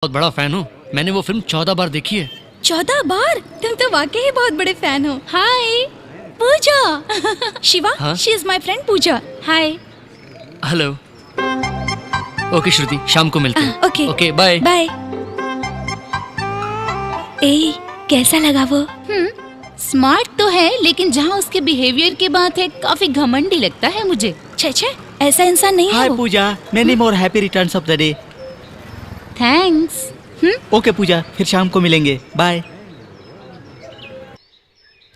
बहुत बड़ा फैन हूँ। मैंने वो फिल्म 14 बार देखी है। 14 बार? तुम तो वाकई ही बहुत बड़े फैन हो। हाय पूजा। शिवा, हाँ? She is my friend Pooja. Hi. Hello. Okay Shruti, शाम को मिलते हैं। Okay okay bye bye. ए, कैसा लगा वो? स्मार्ट तो है, लेकिन जहाँ उसके बिहेवियर की बात है काफी घमंडी लगता है मुझे। छे ऐसा इंसान नहीं है हाय वो। Pooja, many more happy returns of the day. Thanks. Okay Pooja, फिर शाम को मिलेंगे। बाय।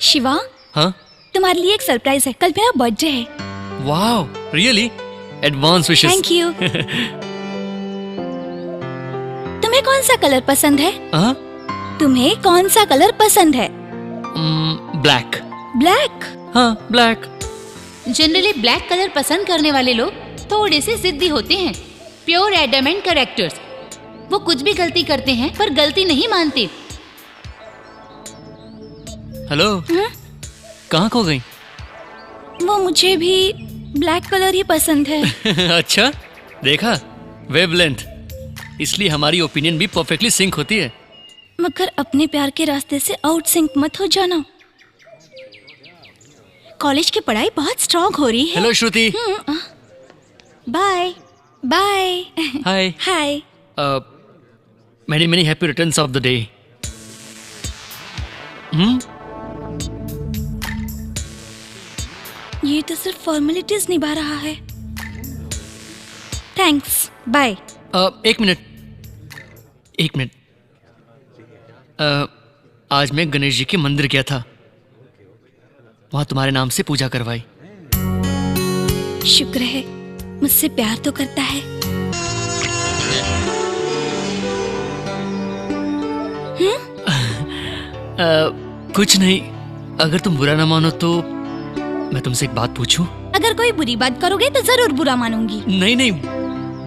शिवा, हाँ? तुम्हारे लिए एक सरप्राइज है। कल मेरा बर्थडे है। Wow, really? Advance wishes. Thank you. तुम्हें कौन सा कलर पसंद है? हाँ? तुम्हें कौन सा कलर पसंद है? ब्लैक। ब्लैक? हाँ, ब्लैक। जनरली ब्लैक कलर पसंद करने वाले लोग थोड़े से जिद्दी होते हैं। Pure adamant characters. वो कुछ भी गलती करते हैं पर गलती नहीं मानते। हेलो। कहाँ खो गई? वो मुझे भी ब्लैक कलर ही पसंद है। अच्छा, देखा? वेवलेंथ। इसलिए हमारी ओपिनियन भी परफेक्टली सिंक होती है। मगर अपने प्यार के रास्ते से आउट सिंक मत हो जाना। कॉलेज की पढ़ाई बहुत स्ट्रॉन्ग हो रही है। Hello Shruti. Bye bye. Hi. Hi. Many many happy returns of the day. ये तो सिर्फ फॉर्मेलिटीज निभा रहा है। Thanks, bye. एक मिनट। आज मैं गणेश जी के मंदिर गया था। वहां तुम्हारे नाम से पूजा करवाई। शुक्र है, मुझसे प्यार तो करता है। कुछ नहीं। अगर तुम बुरा ना मानो तो मैं तुमसे एक बात पूछूं? अगर कोई बुरी बात करोगे तो जरूर बुरा मानूंगी। नहीं,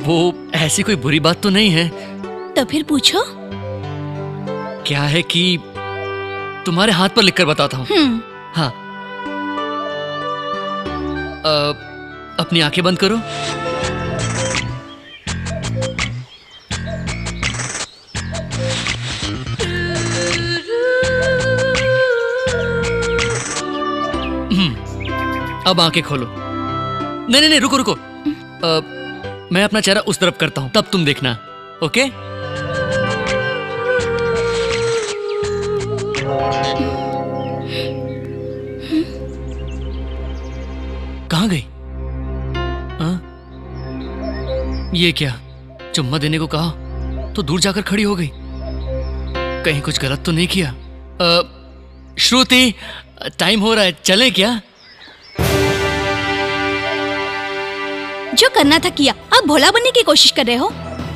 वो ऐसी कोई बुरी बात तो नहीं है। तो फिर पूछो। क्या है कि तुम्हारे हाथ पर लिखकर बताता हूँ। हाँ। अपनी आंखें बंद करो। अब आंखें खोलो। नहीं, रुको। मैं अपना चेहरा उस तरफ करता हूं, तब तुम देखना। ओके? कहाँ गई? ये क्या? चुम्मा देने को कहा तो दूर जाकर खड़ी हो गई। कहीं कुछ गलत तो नहीं किया? श्रुति, टाइम हो रहा है, चलें क्या? जो करना था किया, अब भोला बनने की कोशिश कर रहे हो।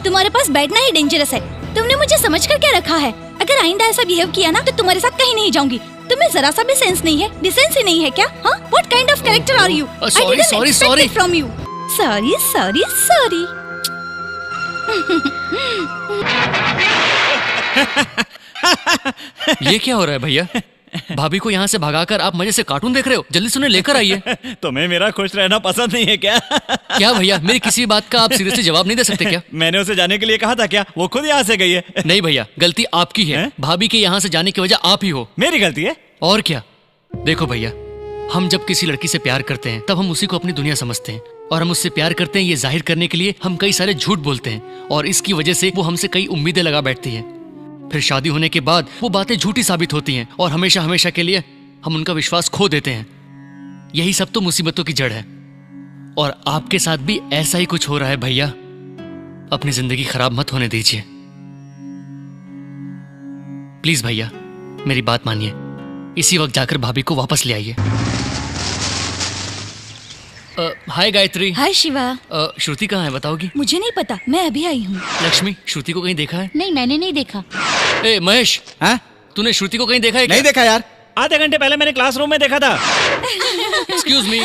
तुम्हारे पास बैठना ही डेंजरस है। तुमने मुझे समझ कर क्या रखा है? अगर आइंदा ऐसा बिहेव किया ना तो तुम्हारे साथ कहीं नहीं जाऊंगी। तुम्हें जरा सा भी सेंस नहीं है, डिसेंसी नहीं है क्या? हाँ? What kind of character are you? Sorry from you. Sorry. ये क्या हो रहा है भैया? भाभी को यहाँ से भगाकर आप मजे से कार्टून देख रहे हो? जल्दी से उन्हें लेकर आइए। तुम्हें मेरा खुश रहना पसंद नहीं है क्या? क्या भैया, मेरी किसी बात का आप सीरियसली जवाब नहीं दे सकते क्या? मैंने उसे जाने के लिए कहा था क्या? वो खुद यहाँ से गई है। नहीं भैया, गलती आपकी है। भाभी के यहाँ से जाने की वजह आप ही हो। मेरी गलती है? और क्या? देखो भैया, हम जब किसी लड़की से प्यार करते हैं तब हम उसी को अपनी दुनिया समझते हैं, और हम उससे प्यार करते हैं ये जाहिर करने के लिए हम कई सारे झूठ बोलते हैं, और इसकी वजह से वो हमसे कई उम्मीदें लगा बैठती है। फिर शादी होने के बाद वो बातें झूठी साबित होती हैं और हमेशा के लिए हम उनका विश्वास खो देते हैं। यही सब तो मुसीबतों की जड़ है, और आपके साथ भी ऐसा ही कुछ हो रहा है भैया। अपनी जिंदगी खराब मत होने दीजिए प्लीज भैया, मेरी बात मानिए। इसी वक्त जाकर भाभी को वापस ले आइए। हाय गायत्री। हाय शिवा। श्रुति कहाँ है, बताओगी? मुझे नहीं पता, मैं अभी आई हूँ। लक्ष्मी, श्रुति को कहीं देखा है? नहीं, मैंने नहीं देखा। ए महेश, हाँ? तूने श्रुति को कहीं देखा है क्या? नहीं देखा यार, आधे घंटे पहले मैंने क्लासरूम में देखा था। Excuse me.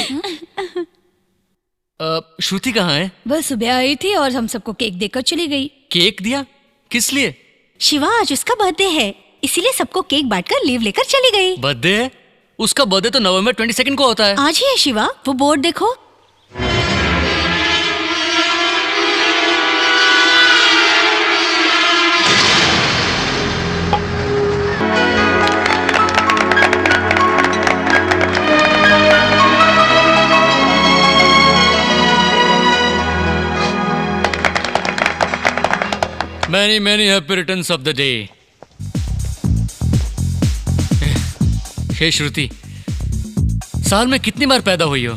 श्रुति कहाँ है? वह सुबह आई थी और हम सबको केक देकर चली गई। केक दिया? किस लिए? शिवा, आज उसका बर्थडे है, इसीलिए सबको केक बांटकर लीव लेकर चली गई। बर्थडे है? उसका बर्थडे तो नवंबर 22 को होता है। आज ही है शिवा, वो बोर्ड देखो। Many many happy returns of the day. Hey Shruti, साल में कितनी बार पैदा हुई हो?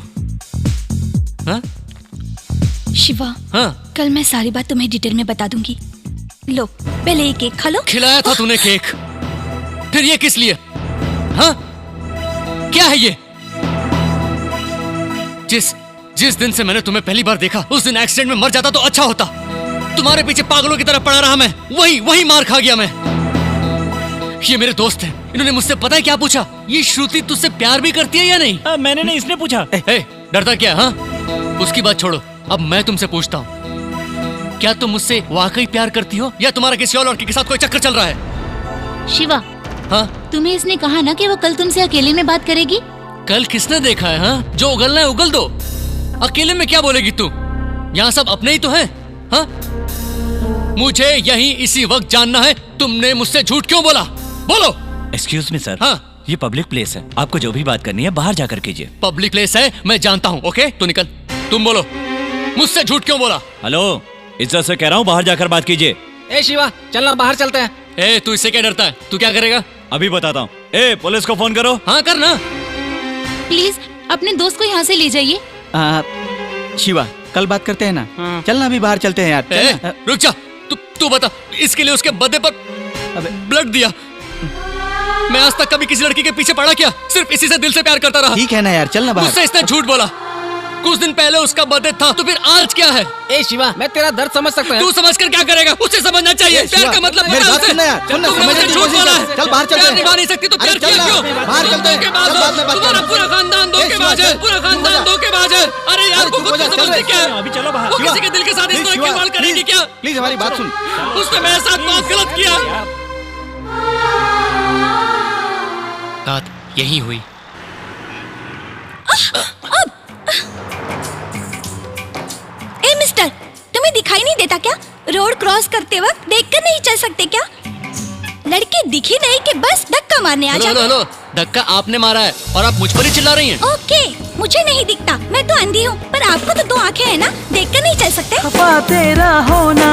हाँ? शिवा, हाँ? कल मैं सारी बात तुम्हें डिटेल में बता दूंगी। लो, पहले ये केक खा लो। खिलाया था तूने केक, फिर ये किस लिए? हाँ? क्या है ये? जिस दिन से मैंने तुम्हें पहली बार देखा, उस दिन एक्सीडेंट में मर जाता तो अच्छा होता। तुम्हारे पीछे पागलों की तरह पड़ा रहा मैं, वही मार खा गया मैं। ये मेरे दोस्त हैं, इन्होंने मुझसे पता है क्या पूछा? ये श्रुति तुझसे प्यार भी करती है या नहीं? मैंने नहीं, इसने पूछा। डरता क्या? हाँ, उसकी बात छोड़ो, अब मैं तुमसे पूछता हूँ, क्या तुम मुझसे वाकई प्यार करती हो या तुम्हारा किसी और लड़के के साथ कोई चक्कर चल रहा है? शिवा, हाँ? तुम्हें इसने कहा ना कि वो कल तुमसे अकेले में बात करेगी। कल किसने देखा है? हाँ, जो उगलना है उगल दो, अकेले में क्या बोलेगी तू? यहाँ सब अपने ही तो हैं। हाँ? मुझे यही इसी वक्त जानना है, तुमने मुझसे झूठ क्यों बोला? बोलो। Excuse me sir. हाँ? ये पब्लिक प्लेस है, आपको जो भी बात करनी है बाहर जाकर कीजिए। पब्लिक प्लेस है, मैं जानता हूँ। ओके, तू निकल। तुम बोलो, मुझसे झूठ क्यों बोला? हेलो, इज्जत से कह रहा हूँ बाहर जाकर बात कीजिए। ए शिवा, चलना बाहर चलते हैं। ए, तू इससे क्या डरता है? तू क्या करेगा? अभी बताता हूँ। ए, पुलिस को फोन करो। हाँ, करना। प्लीज अपने दोस्त को यहाँ से ले जाइए। शिवा, कल बात करते हैं ना। चलना अभी बाहर चलते हैं यार। ए, रुक जा। तू बता, इसके लिए उसके बर्थडे पर ब्लड दिया। मैं आज तक कभी किसी लड़की के पीछे पड़ा क्या? सिर्फ इसी से दिल से प्यार करता रहा। ठीक है ना यार, चलना बाहर। मुझसे इसने झूठ बोला। कुछ दिन पहले उसका बर्थडे था, तो फिर आज क्या है? ए शिवा, मैं तेरा दर्द समझ सकता हूँ। तू समझ कर क्या करेगा? उसे समझना चाहिए। प्यार का मतलब मेरी बात सुनना यार, सुनना, तुमने मुझे समझने की झूठ कोशिश बोला कर। है। चल बाहर चलते प्यार हैं। निभा नहीं सकती तो प्यार अरे किया चल क्यों? ना, बाहर चलते हैं। धोखेबाज चल, बाद में हो। बात तुम्हारा करेंगे। पूरा खानदान धोखेबाज है। पूरा खानदान धोखेबाज है। अरे यार, वो खुद को समझती क्या है? अभी चलो बाहर। वो किसी के दिल के साथ इस तरह की बात करेगी क्या? प्लीज हमारी बात सुन। उसने मेरे साथ बहुत गलत किया। बात यही हुई। ए मिस्टर, तुम्हें दिखाई नहीं देता क्या? रोड क्रॉस करते वक्त देखकर नहीं चल सकते क्या? लड़के दिखी नहीं कि बस धक्का मारने आ जाते। हेलो, धक्का आपने मारा है और आप मुझ पर ही चिल्ला रही हैं। ओके, मुझे नहीं दिखता, मैं तो अंधी हूँ, पर आपको तो 2 आँखें हैं ना, देखकर नहीं चल सकते? खफा तेरा होना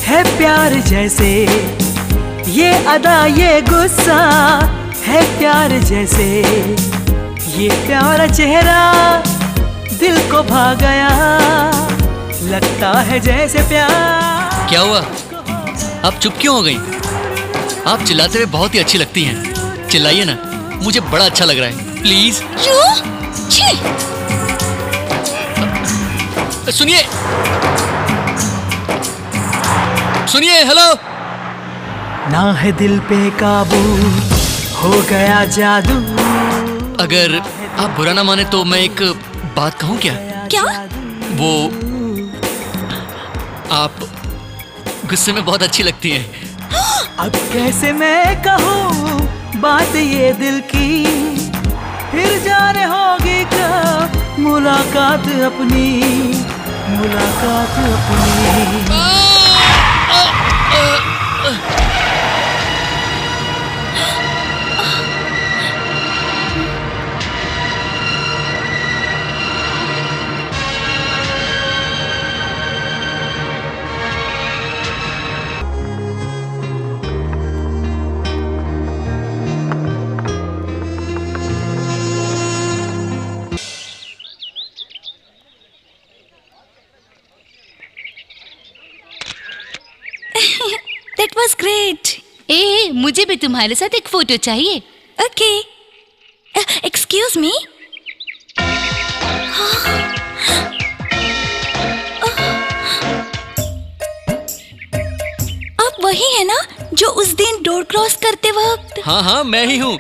है प्यार जैसे, ये अदा ये गुस्सा है प्यार जैसे, ये प्यारा चेहरा दिल को भा गया, लगता है जैसे प्यार। क्या हुआ? आप चुप क्यों हो गई? आप चिल्लाते हुए बहुत ही अच्छी लगती हैं। चिल्लाइए ना, मुझे बड़ा अच्छा लग रहा है। प्लीज। क्यों? छी! सुनिए, सुनिए। हेलो। ना है दिल पे काबू, हो गया जादू। अगर आप बुरा ना माने तो मैं एक बात कहूँ क्या? क्या? वो आप गुस्से में बहुत अच्छी लगती हैं। अब कैसे मैं कहूँ बात ये दिल की, फिर जाने होगी कब मुलाकात अपनी, मुलाकात अपनी। That was great. ए, मुझे भी तुम्हारे साथ एक फोटो चाहिए। Okay. Excuse me. आप वही है ना जो उस दिन डोर क्रॉस करते वक्त? हाँ हाँ, मैं ही हूँ।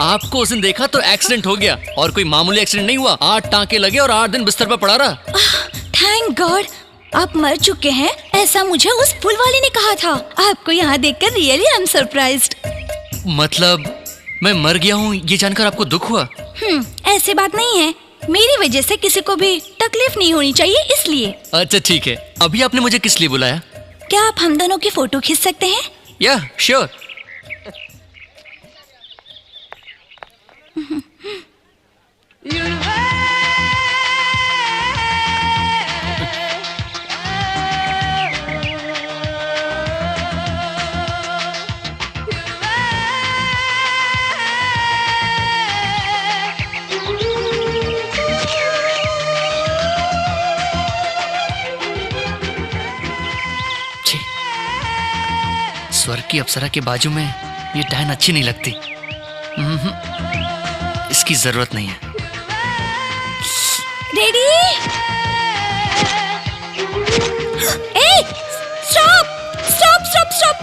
आपको उस दिन देखा तो एक्सीडेंट हो गया, और कोई मामूली एक्सीडेंट नहीं हुआ। 8 टांके लगे और 8 दिन बिस्तर पर पड़ा रहा। थैंक गॉड, आप मर चुके हैं, ऐसा मुझे उस फूल वाले ने कहा था। आपको यहाँ देखकर रियली आई एम सरप्राइज्ड। मतलब मैं मर गया हूँ ये जानकर आपको दुख हुआ? ऐसी बात नहीं है, मेरी वजह से किसी को भी तकलीफ नहीं होनी चाहिए, इसलिए। अच्छा ठीक है, अभी आपने मुझे किस लिए बुलाया? क्या आप हम दोनों की फोटो खींच सकते हैं? या श्योर। स्वर्ग की अप्सरा के बाजू में ये डायन अच्छी नहीं लगती। इसकी जरूरत नहीं है। रेडी? ए, स्टॉप स्टॉप स्टॉप स्टॉप!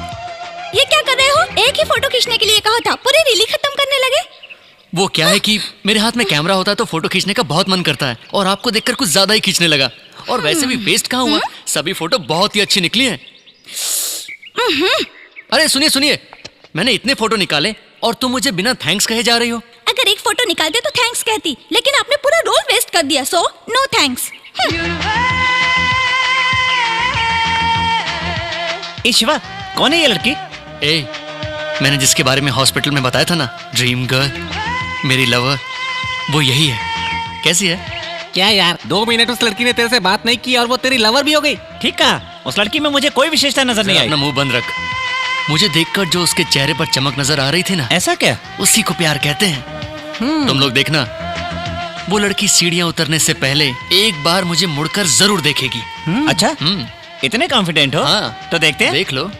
ये क्या कर रहे हो? एक ही फोटो खींचने के लिए कहा था, पूरी रील खत्म करने लगे। वो क्या है कि मेरे हाथ में कैमरा होता है तो फोटो खींचने का बहुत मन करता है, और आपको देखकर कुछ ज्यादा ही खींचने लगा। और वैसे भी वेस्ट कहाँ हुआ, सभी फोटो बहुत ही अच्छी निकली हैं। अरे सुनिए सुनिए, मैंने इतने फोटो निकाले और तुम मुझे बिना थैंक्स कहे जा रही हो। अगर एक फोटो निकालते तो थैंक्स कहती, लेकिन आपने पूरा रोल वेस्ट कर दिया, सो नो थैंक्स। ए शिवा, कौन है ये लड़की? ए, मैंने जिसके बारे में हॉस्पिटल में बताया था ना, ड्रीम गर्ल, मेरी लवर, वो यही है। कैसी है? क्या यार, 2 मिनट उस लड़की ने तेरे से बात नहीं की और वो तेरी लवर भी हो गई। ठीक कहा, उस लड़की में मुझे कोई विशेषता नजर नहीं आई। अपना मुंह बंद रख। मुझे देखकर जो उसके चेहरे पर चमक नजर आ रही थी ना, ऐसा क्या? उसी को प्यार कहते हैं। तुम लोग देखना, वो लड़की सीढ़ियां उतरने से पहले एक बार मुझे मुड़कर जरूर देखेगी। अच्छा, इतने कॉन्फिडेंट हो? हाँ, तो देखते हैं। देख लो।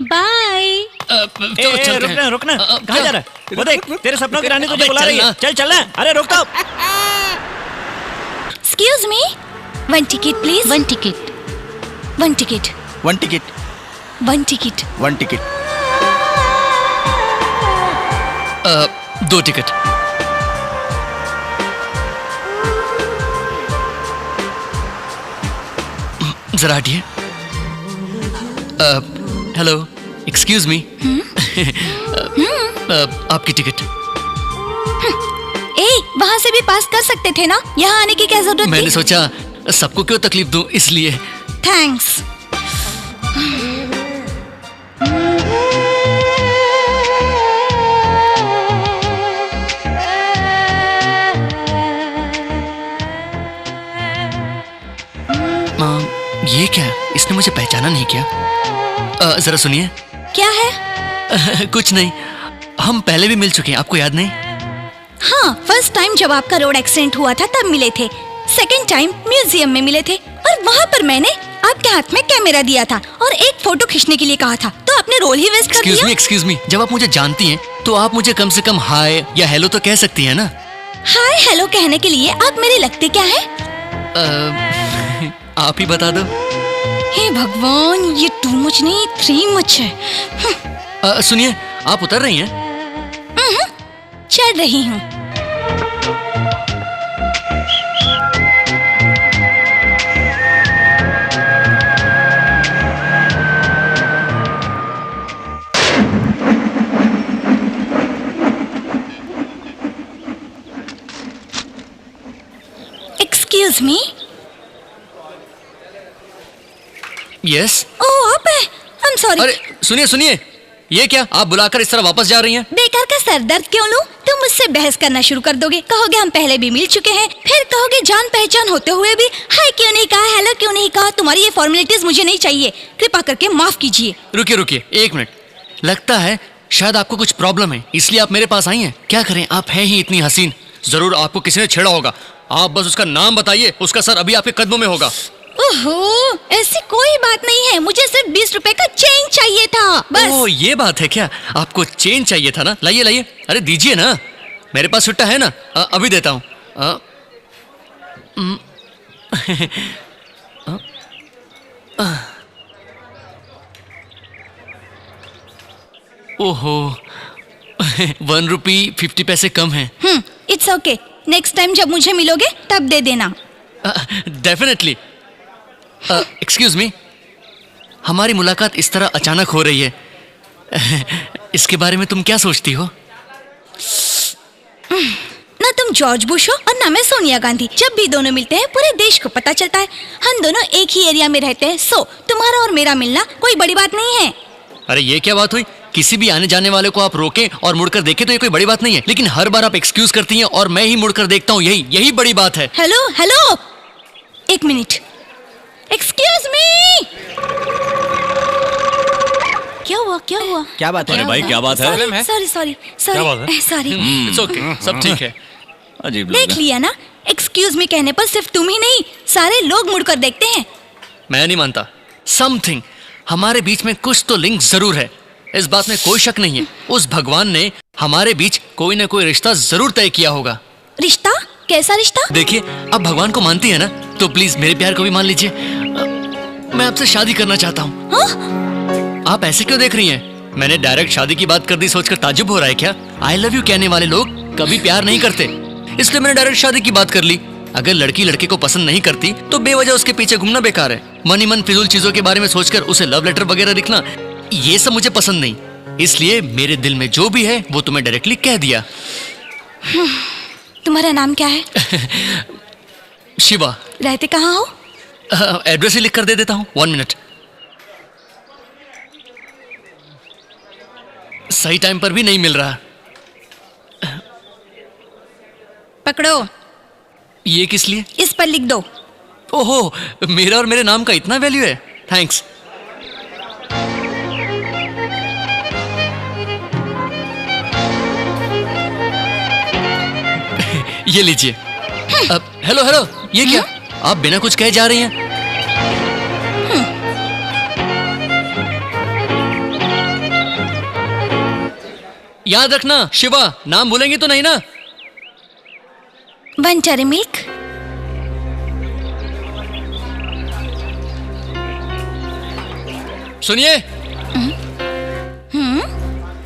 बाय। रुकना रुकना, कहाँ जा रहा है? वो देख, तेरे सपनों की रानी तुझे बुला रही है। चल चलना। अरे रुक तो। Excuse me, 1 ticket please. 1 ticket. 1 ticket. 1 ticket. 1 ticket. 1 ticket. 2 ticket. जरा हटिए। Hello, excuse me. आपकी टिकट। ए, वहाँ से भी पास कर सकते थे ना, यहाँ आने की क्या जरूरत मैंने थी? सोचा सबको क्यों तकलीफ दूं, इसलिए। थैंक्स। ये क्या? इसने मुझे पहचाना नहीं क्या? जरा सुनिए। क्या है? कुछ नहीं, हम पहले भी मिल चुके हैं, आपको याद नहीं? हाँ, फर्स्ट टाइम जब आपका रोड एक्सीडेंट हुआ था तब मिले थे, सेकंड टाइम म्यूजियम में मिले थे, और वहाँ पर मैंने आपके हाथ में कैमरा दिया था और एक फोटो खींचने के लिए कहा था, तो आपने रोल ही वेस्ट कर दिया। एक्सक्यूज मी, जब आप मुझे जानती हैं तो आप मुझे कम से कम हाय या हेलो तो कह सकती हैं ना? हाय हेलो कहने के लिए आप मेरे लगते क्या है? आप ही बता दो। हे भगवान, ये 2 मच नहीं 3 मच है। सुनिए, आप उतर रही हैं? चढ़ रही हूँ। Excuse me. यस। ओह, आप है? I am sorry. अरे सुनिए सुनिए, ये क्या, आप बुलाकर इस तरह वापस जा रही हैं? बेकार का सर दर्द क्यों लूं? तुम मुझसे बहस करना शुरू कर दोगे, कहोगे हम पहले भी मिल चुके हैं, फिर कहोगे जान पहचान होते हुए भी हाय क्यों नहीं कहा, हेलो क्यों नहीं कहा। तुम्हारी ये फॉर्मेलिटीज मुझे नहीं चाहिए, कृपा करके माफ कीजिए। रुकिए रुकिए, 1 मिनट। लगता है शायद आपको कुछ प्रॉब्लम है, इसलिए आप मेरे पास आई हैं। क्या करें, आप हैं ही इतनी हसीन, जरूर आपको किसी ने छेड़ा होगा। आप बस उसका नाम बताइए, उसका सर अभी आपके कदमों में होगा। ओहो, ऐसी कोई बात नहीं है, मुझे सिर्फ 20 रुपए का चेंज चाहिए था, बस। ओह, ये बात है क्या? आपको चेंज चाहिए था ना? लाइए लाइए, अरे दीजिए ना, मेरे पास छुट्टा है ना, अभी देता हूँ। ओहो, 1 रुपी 50 पैसे कम है। इट्स ओके, नेक्स्ट टाइम जब मुझे मिलोगे तब दे देना। डेफिनेटली। एक्सक्यूज मी, हमारी मुलाकात इस तरह अचानक हो रही है, इसके बारे में तुम क्या सोचती हो? ना तुम जॉर्ज बुश हो और ना मैं सोनिया गांधी। जब भी दोनों मिलते हैं पूरे देश को पता चलता है। हम दोनों एक ही एरिया में रहते हैं, सो तुम्हारा और मेरा मिलना कोई बड़ी बात नहीं है। अरे ये क्या बात हुई? किसी भी आने जाने वाले को आप रोकें और मुड़कर देखें तो ये कोई बड़ी बात नहीं है, लेकिन हर बार आप एक्सक्यूज करती हैं और मैं ही मुड़कर देखता हूँ, यही बड़ी बात है। Hello hello, 1 minute. Excuse me. क्या हुआ क्या हुआ? क्या बात है? अरे भाई क्या बात है? सॉरी सॉरी क्या बात है? Sorry sorry. इट्स ओके, सब ठीक है। अजीब लोग देख हैं। लिया ना, एक्सक्यूज मी कहने पर सिर्फ तुम ही नहीं सारे लोग मुड़कर देखते हैं। मैं नहीं मानता। समथिंग, हमारे बीच में कुछ तो लिंक जरूर है, इस बात में कोई शक नहीं है। उस भगवान ने हमारे बीच कोई ना कोई रिश्ता जरूर तय किया होगा। रिश्ता? कैसा रिश्ता? देखिए, अब भगवान को मानती है ना, तो प्लीज मेरे प्यार को भी मान लीजिए। मैं आपसे शादी करना चाहता हूँ। हाँ? आप ऐसे क्यों देख रही हैं? मैंने डायरेक्ट शादी की बात कर दी सोचकर ताज्जुब हो रहा है क्या? आई लव यू कहने वाले लोग कभी प्यार नहीं करते, इसलिए मैंने डायरेक्ट शादी की बात कर ली। अगर लड़की लड़के को पसंद नहीं करती तो बेवजह उसके पीछे घूमना बेकार है। मन ही मन फिजूल चीजों के बारे में सोचकर उसे लव लेटर वगैरह लिखना, ये सब मुझे पसंद नहीं। इसलिए मेरे दिल में जो भी है वो तुम्हें डायरेक्टली कह दिया। तुम्हारा नाम क्या है? शिवा। रहते कहाँ हो? एड्रेस ही लिख कर दे देता हूँ, 1 मिनट। सही टाइम पर भी नहीं मिल रहा। पकड़ो, ये किस लिए? इस पर लिख दो। ओहो, मेरा और मेरे नाम का इतना वैल्यू है। थैंक्स। ये लीजिए। अब हेलो हेलो, ये क्या? आप बिना कुछ कहे जा रही हैं? याद रखना शिवा, नाम भूलेंगी तो नहीं ना? बंचरी मिल्क। सुनिए,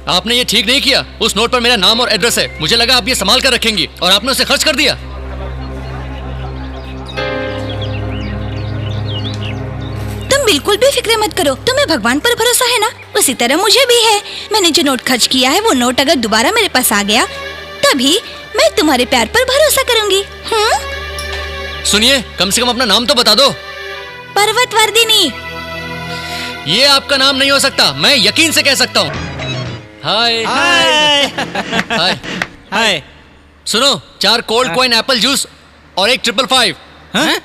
आपने ये ठीक नहीं किया। उस नोट पर मेरा नाम और एड्रेस है। मुझे लगा आप ये संभाल कर रखेंगी और आपने उसे खर्च कर दिया। तुम बिल्कुल भी फिक्र मत करो, तुम्हें भगवान पर भरोसा है ना, उसी तरह मुझे भी है। मैंने जो नोट खर्च किया है वो नोट अगर दोबारा मेरे पास आ गया तभी मैं तुम्हारे प्यार पर भरोसा करूंगी। सुनिए, कम से कम अपना नाम तो बता दो। पर्वतवर्धिनी। ये आपका नाम नहीं हो सकता, मैं यकीन से कह सकता हूँ। हाय हाय हाय। हाय। सुनो, 4 कोल्ड कॉइन एप्पल जूस और एक 555। हाँ?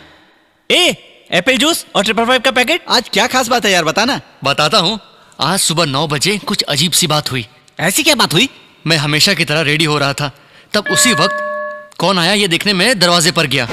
एप्पल जूस और 555 का पैकेट। आज क्या खास बात है यार, बताना। बताता हूँ। आज सुबह 9 बजे कुछ अजीब सी बात हुई। ऐसी क्या बात हुई? मैं हमेशा की तरह रेडी हो रहा था, तब उसी वक्त कौन आया ये देखने मैं दरवाजे पर गया।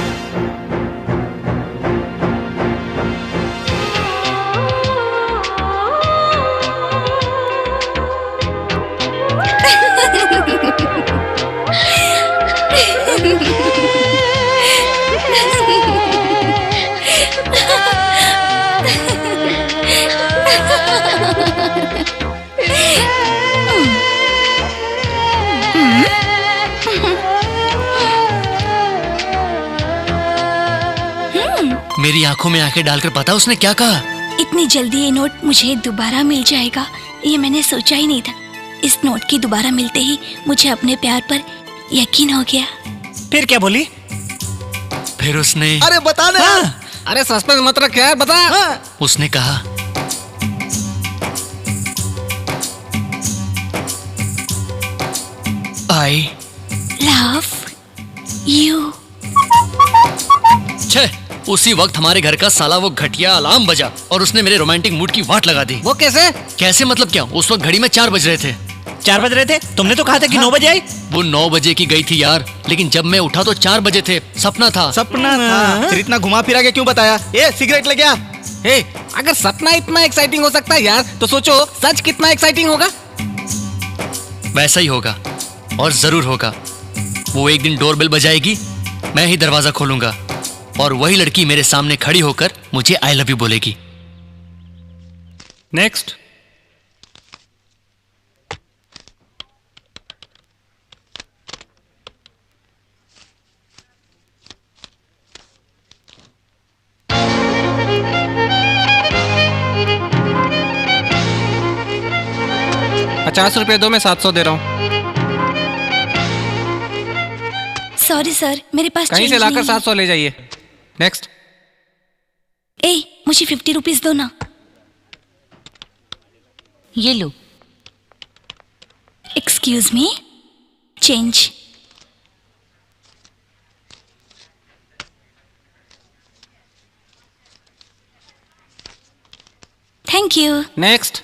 मेरी आंखों में आंखें डालकर पता उसने क्या कहा? इतनी जल्दी ये नोट मुझे दोबारा मिल जाएगा ये मैंने सोचा ही नहीं था। इस नोट की दोबारा मिलते ही मुझे अपने प्यार पर यकीन हो गया। फिर क्या बोली? फिर उसने अरे बता ना। अरे सस्पेंस मत रख यार, बता। उसने कहा, आई लव यू। छे, उसी वक्त हमारे घर का साला वो घटिया अलार्म बजा और उसने मेरे रोमांटिक मूड की वाट लगा दी। वो कैसे? कैसे मतलब क्या? उस वक्त घड़ी में 4 बज रहे थे। 4 बज रहे थे? तुमने तो कहा था कि 9 बजे आई। वो 9 बजे की गई थी यार, लेकिन जब मैं उठा तो 4 बजे थे। सपना था। सपना था? फिर इतना घुमा फिरा के क्यों बताया? ये सिगरेट ले गया। हे, अगर सपना इतना एक्साइटिंग हो सकता है यार, तो सोचो सच कितना एक्साइटिंग होगा। वैसा ही होगा और जरूर होगा। वो एक दिन डोरबेल बजाएगी, मैं ही दरवाजा खोलूंगा और वही लड़की मेरे सामने खड़ी होकर मुझे आई लव यू बोलेगी। नेक्स्ट। ₹50 दो, मैं 700 दे रहा हूँ। सॉरी सर, मेरे पास कहीं change से लाकर नहीं है। 700 ले जाइए। नेक्स्ट। ए, मुझे 50 रुपीज दो ना। ये लो। Excuse me, change. Thank you. Next.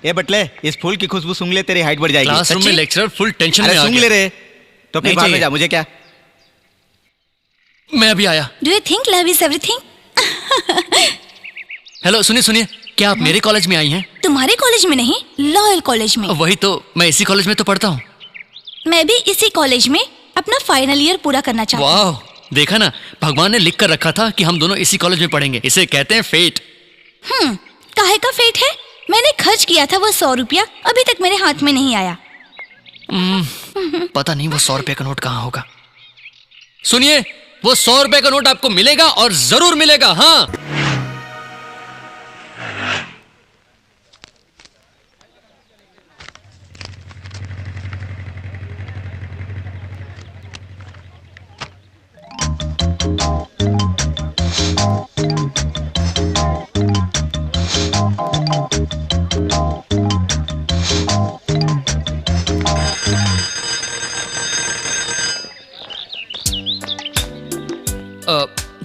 ए बटले, इस फूल की खुशबू सूंघ ले, तेरी हाइट बढ़ जाएगी। क्लासरूम में लेक्चरर फुल टेंशन में आ सूंघ गया। ले रे, तो फिर नहीं बाद में चाहिए। जा, मुझे क्या। मैं अभी आया। Do you think love is everything? Hello, सुनिए सुनिए, क्या आप मेरे कॉलेज में आई हैं? तुम्हारे कॉलेज में नहीं, लॉयल कॉलेज में। वही तो, मैं इसी कॉलेज में तो पढ़ता हूँ। मैं भी इसी कॉलेज में अपना फाइनल ईयर पूरा करना चाहती हूँ। वाह, देखा ना, भगवान ने लिख कर रखा था कि हम दोनों इसी कॉलेज में पढ़ेंगे। इसे कहते हैं फेट। काहे का फेट है? मैंने खर्च किया था वो 100 रुपया, अभी तक मेरे हाथ में नहीं आया। पता नहीं वो 100 रुपए का नोट कहाँ होगा। सुनिए, वो 100 रुपए का नोट आपको मिलेगा और जरूर मिलेगा। हाँ,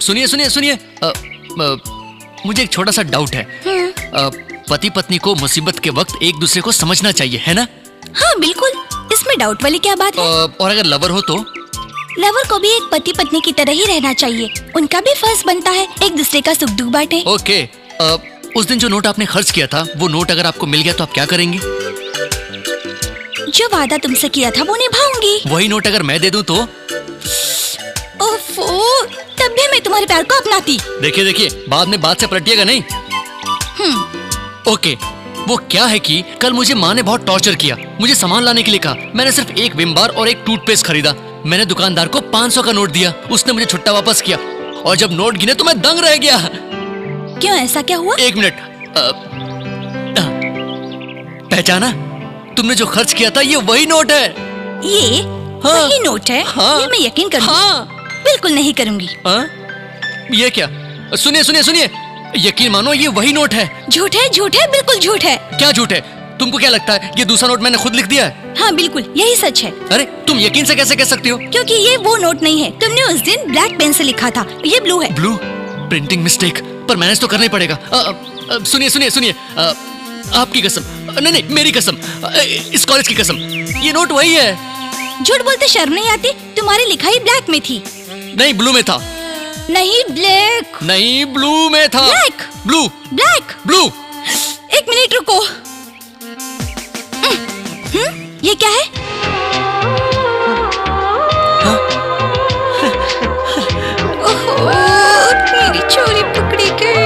सुनिए सुनिए सुनिए, मुझे एक छोटा सा डाउट है। पति पत्नी को मुसीबत के वक्त एक दूसरे को समझना चाहिए, है ना? हाँ बिल्कुल, इसमें डाउट वाली क्या बात है? और अगर लवर हो तो? लवर को भी एक पति पत्नी की तरह ही रहना चाहिए। उनका भी फर्ज बनता है एक दूसरे का सुख दुख बांटे। ओके, उस दिन जो नोट आपने खर्च किया था, वो नोट अगर आपको मिल गया तो आप क्या करेंगी? जो वादा तुमसे किया था वो निभाऊंगी। वही नोट अगर मैं दे दूं तो? ओफो, तब भी मैं तुम्हारे प्यार को अपनाती। देखिए देखिए, बाद में बात से पलटिएगा नहीं। ओके, वो क्या है कि कल मुझे माँ ने बहुत टॉर्चर किया। मुझे सामान लाने के लिए कहा। मैंने सिर्फ एक विम बार और एक टूथपेस्ट खरीदा। मैंने दुकानदार को 500 का नोट दिया। उसने मुझे छुट्टा वापस किया और जब नोट गिने तो मैं दंग रह गया। क्यों, ऐसा क्या हुआ? एक मिनट, पहचाना? तुमने जो खर्च किया था ये वही नोट है। ये वही नोट है? हाँ। ये मैं यकीन करूंगी। हाँ। बिल्कुल नहीं करूंगी। ये क्या? सुनिए सुनिए सुनिए, यकीन मानो ये वही नोट है। झूठ है, झूठ है, बिल्कुल झूठ है। क्या झूठ है? तुमको क्या लगता है ये दूसरा नोट मैंने खुद लिख दिया है? हाँ बिल्कुल, यही सच है। अरे तुम यकीन से कैसे कह सकती हो? क्योंकि ये वो नोट नहीं है। तुमने उस दिन ब्लैक पेन से लिखा था, ये ब्लू है। ब्लू? प्रिंटिंग मिस्टेक, पर मैनेज तो करना ही पड़ेगा। सुनिए सुनिए सुनिए, आपकी कसम, नहीं नहीं मेरी कसम, इस कॉलेज की कसम, ये नोट वही है। झूठ बोलते शर्म नहीं आती? तुम्हारी लिखाई ब्लैक में थी। नहीं, ब्लू में था। नहीं, ब्लैक। नहीं, ब्लू में था। ब्लैक। ब्लू। ब्लैक। ब्लू। एक मिनट रुको। ये क्या है? ओहो, मेरी चोरी पकड़ी गई।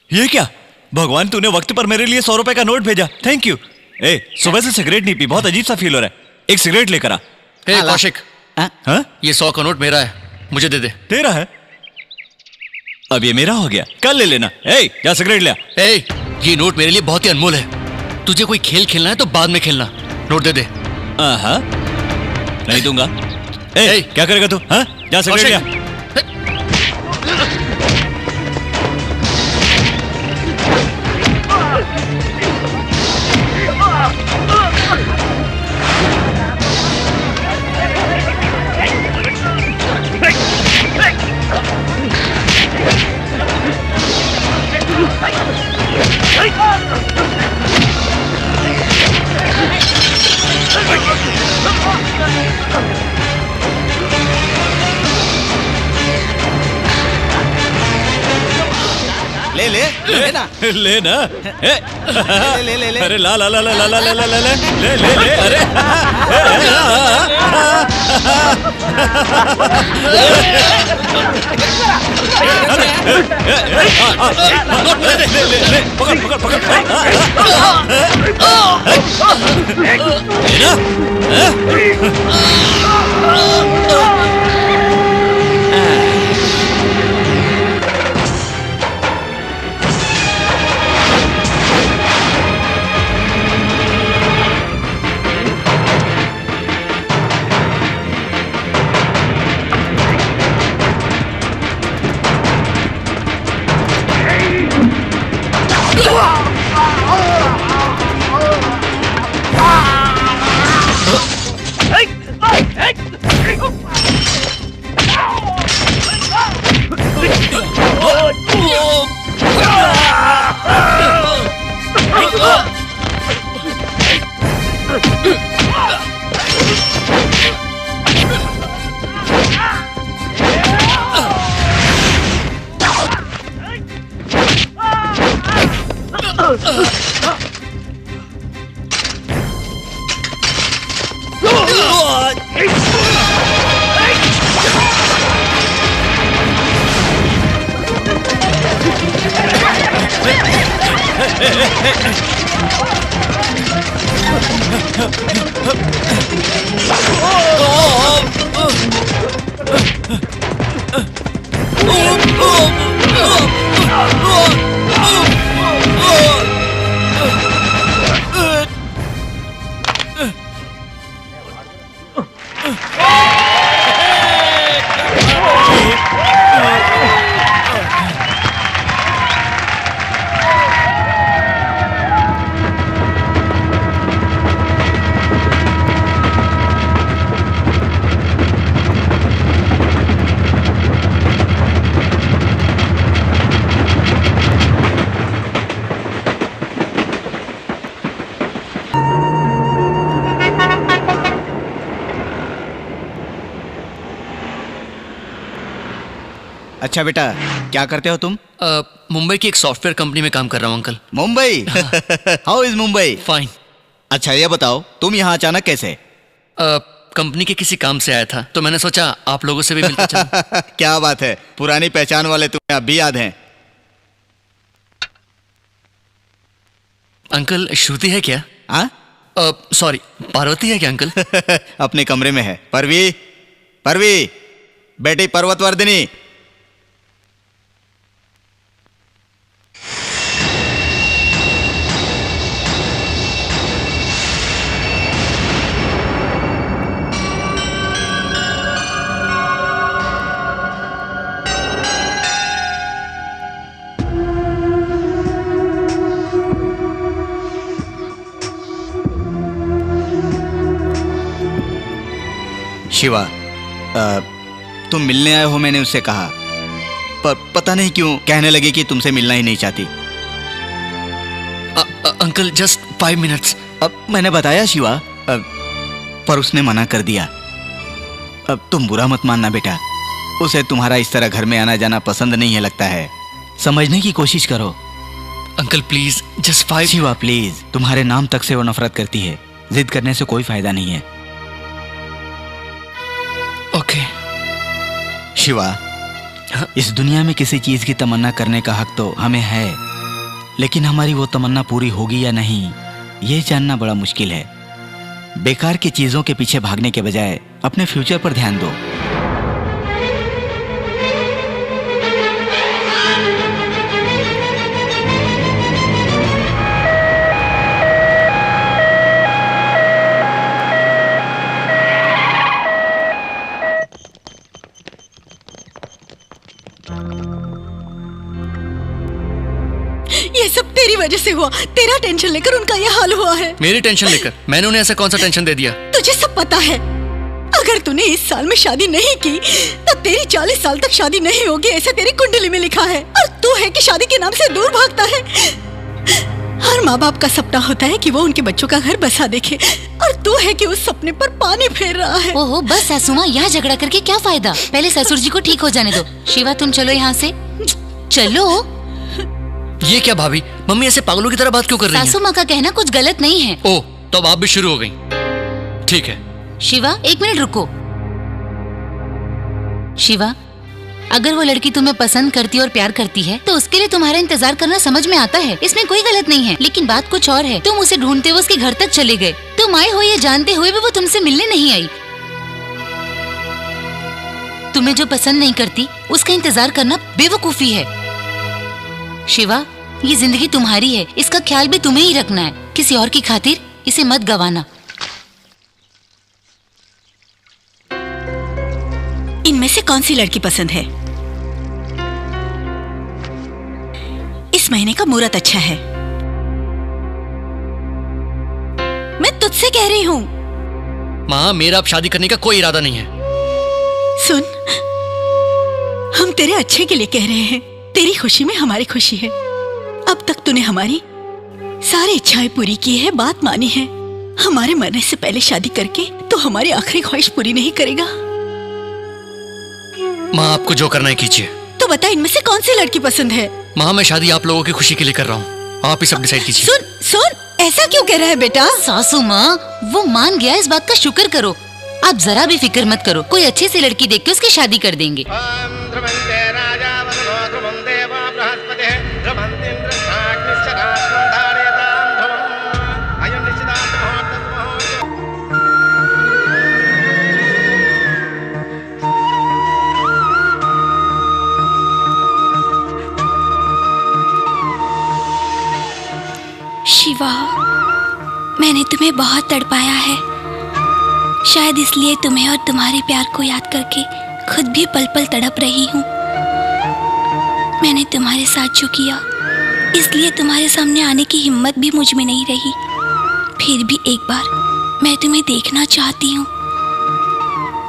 ये क्या? भगवान, तूने वक्त पर मेरे लिए 100 रुपए का नोट भेजा, थैंक यू। ए, सुबह से सिगरेट नहीं पी, बहुत अजीब सा फील हो रहा है। एक सिगरेट लेकर आ। हे कौशिक, हाँ? ये 100 का नोट मेरा है, मुझे दे दे। तेरा है? अब ये मेरा हो गया, कल ले लेना। ए, जा सिगरेट ले आ। ए, ये नोट मेरे लिए बहुत ही अनमोल है। तुझे कोई खेल खेलना है तो बाद में खेलना। नोट दे दे। हाँ, नहीं दूंगा। ए, क्या करेगा तू? हाँ, जा सिगरेट ले आ। ले ले ले ना, ले ना। ए, ले ले ले। अरे ला ला ला ला ला ला ला ला ला ले ले ले। अरे पकड़ पकड़ पकड़। अच्छा बेटा, क्या करते हो तुम? मुंबई की एक सॉफ्टवेयर कंपनी में काम कर रहा हूँ uncle. Mumbai? How is Mumbai? Fine. अच्छा ये बताओ, तुम यहाँ अचानक कैसे? कंपनी के किसी काम से आया था, तो मैंने सोचा आप लोगों से भी मिलता चलूं। क्या बात है, पुरानी पहचान वाले तुम्हें अब भी याद हैं? अंकल श्रुति है क्या? हाँ? सॉरी, पार्वती है क्या अंकल? अपने कमरे में है। परवी, परवी बेटी पर्वतवर्धिनी। शिवा, तुम मिलने आए हो, मैंने उससे कहा, पर पता नहीं क्यों कहने लगी कि तुमसे मिलना ही नहीं चाहती। Uncle just 5 minutes. अब मैंने बताया शिवा, पर उसने मना कर दिया। अब तुम बुरा मत मानना बेटा, उसे तुम्हारा इस तरह घर में आना जाना पसंद नहीं है लगता है। समझने की कोशिश करो। Uncle please, just 5। Shiva please, तुम्हारे नाम तक से वो नफरत करती है। जिद करने से कोई फायदा नहीं है। ओके। शिवा, इस दुनिया में किसी चीज की तमन्ना करने का हक तो हमें है, लेकिन हमारी वो तमन्ना पूरी होगी या नहीं, ये जानना बड़ा मुश्किल है। बेकार की चीजों के पीछे भागने के बजाय अपने फ्यूचर पर ध्यान दो। ये सब तेरी वजह से हुआ। तेरा टेंशन लेकर उनका ये हाल हुआ है। मेरी टेंशन लेकर? मैंने उन्हें ऐसा कौन सा टेंशन दे दिया? तुझे सब पता है। अगर तूने इस साल में शादी नहीं की तो तेरी 40 साल तक शादी नहीं होगी, ऐसा तेरी कुंडली में लिखा है। और तू है कि शादी के नाम से दूर भागता है। हर माँ बाप का सपना होता है कि वो उनके बच्चों का घर बसा देखे, और तू है कि उस सपने पर पानी फेर रहा है। ओहो बस सासू माँ, यहाँ झगड़ा करके क्या फायदा? पहले ससुर जी को ठीक हो जाने दो। शिवा तुम चलो यहाँ से, चलो। ये क्या भाभी, मम्मी ऐसे पागलों की तरह बात क्यों कर रही हैं? सासू माँ का कहना कुछ गलत नहीं है। ओह, तो अब आप भी शुरू हो गई। ठीक है। शिवा 1 मिनट रुको। शिवा, अगर वो लड़की तुम्हें पसंद करती और प्यार करती है तो उसके लिए तुम्हारा इंतजार करना समझ में आता है, इसमें कोई गलत नहीं है। लेकिन बात कुछ और है। तुम उसे ढूंढते हुए उसके घर तक चले गए। तुम आए हो ये जानते हुए भी वो तुमसे मिलने नहीं आई। तुम्हें जो पसंद नहीं करती उसका इंतजार करना बेवकूफी है। शिवा, ये जिंदगी तुम्हारी है, इसका ख्याल भी तुम्हें ही रखना है। किसी और की खातिर इसे मत गवाना। इनमें से कौन सी लड़की पसंद है? इस महीने का मुहूर्त अच्छा है। मैं तुझसे कह रही हूँ। माँ, मेरा अब शादी करने का कोई इरादा नहीं है। सुन, हम तेरे अच्छे के लिए कह रहे हैं। तेरी खुशी में हमारी खुशी है। अब तक तूने हमारी सारी इच्छाएं पूरी की है, बात मानी है। हमारे मरने से पहले शादी करके तो हमारी आखिरी ख्वाहिश पूरी नहीं करेगा। माँ, आपको जो करना है कीजिए। तो बता, इनमें से कौन सी लड़की पसंद है? माँ, मैं शादी आप लोगों की खुशी के लिए कर रहा हूँ। आप ही सब डिसाइड कीजिए। सुन सुन, ऐसा क्यों कह रहा है बेटा? सासू माँ, वो मान गया, इस बात का शुक्र करो। आप जरा भी फिक्र मत करो, कोई अच्छी सी लड़की देख के उसकी शादी कर देंगे। शिवा, मैंने तुम्हें बहुत तड़पाया है। शायद इसलिए तुम्हें और तुम्हारे प्यार को याद करके खुद भी पल पल तड़प रही हूँ। मैंने तुम्हारे साथ जो किया, इसलिए तुम्हारे सामने आने की हिम्मत भी मुझ में नहीं रही। फिर भी एक बार मैं तुम्हें देखना चाहती हूँ,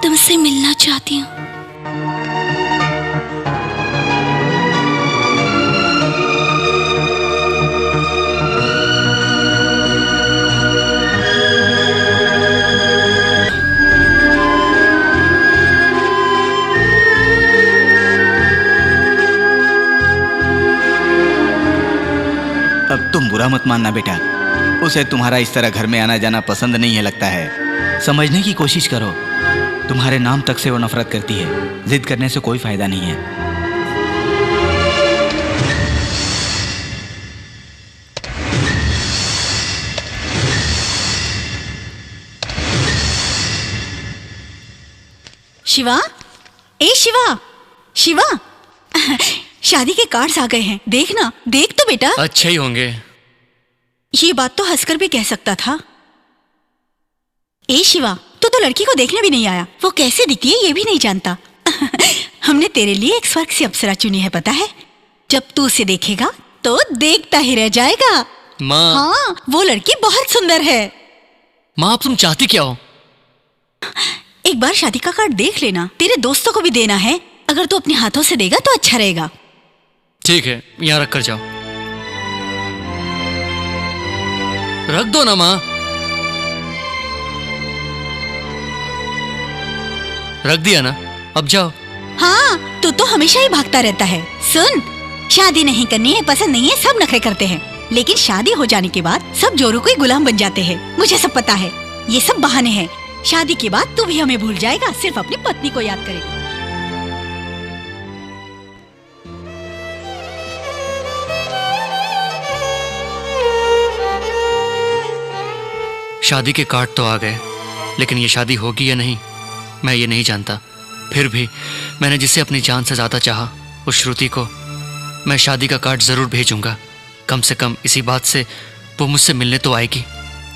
तुमसे मिलना चाहती हूँ। अब तुम बुरा मत मानना बेटा, उसे तुम्हारा इस तरह घर में आना जाना पसंद नहीं है लगता है। समझने की कोशिश करो, तुम्हारे नाम तक से वो नफरत करती है। जिद करने से कोई फायदा नहीं है। शिवा, ए शिवा, शिवा, शादी के कार्ड्स आ गए हैं, देखना, देख तो बेटा। अच्छे ही होंगे। ये बात तो हंसकर भी कह सकता था। ए शिवा, तू तो लड़की को देखने भी नहीं आया, वो कैसे दिखती है ये भी नहीं जानता। हमने तेरे लिए एक स्वर्ग सी अप्सरा चुनी है, पता है? जब तू उसे देखेगा तो देखता ही रह जाएगा। माँ, हाँ, वो लड़की बहुत सुंदर है। माँ, अब तुम चाहती क्या हो? एक बार शादी का कार्ड देख लेना, तेरे दोस्तों को भी देना है। अगर तू अपने हाथों से देगा तो अच्छा रहेगा। ठीक है, यहाँ रख कर जाओ। रख दो ना माँ। रख दिया ना, अब जाओ। हाँ, तू तो हमेशा ही भागता रहता है। सुन, शादी नहीं करनी है, पसंद नहीं है, सब नखरे करते हैं, लेकिन शादी हो जाने के बाद सब जोरों को ही गुलाम बन जाते हैं। मुझे सब पता है, ये सब बहाने हैं। शादी के बाद तू भी हमें भूल जाएगा, सिर्फ अपनी पत्नी को याद करेगा। शादी के कार्ड तो आ गए, लेकिन ये शादी होगी या नहीं मैं ये नहीं जानता। फिर भी मैंने जिसे अपनी जान से ज्यादा चाहा, उस श्रुति को मैं शादी का कार्ड जरूर भेजूंगा। कम से कम इसी बात से वो मुझसे मिलने तो आएगी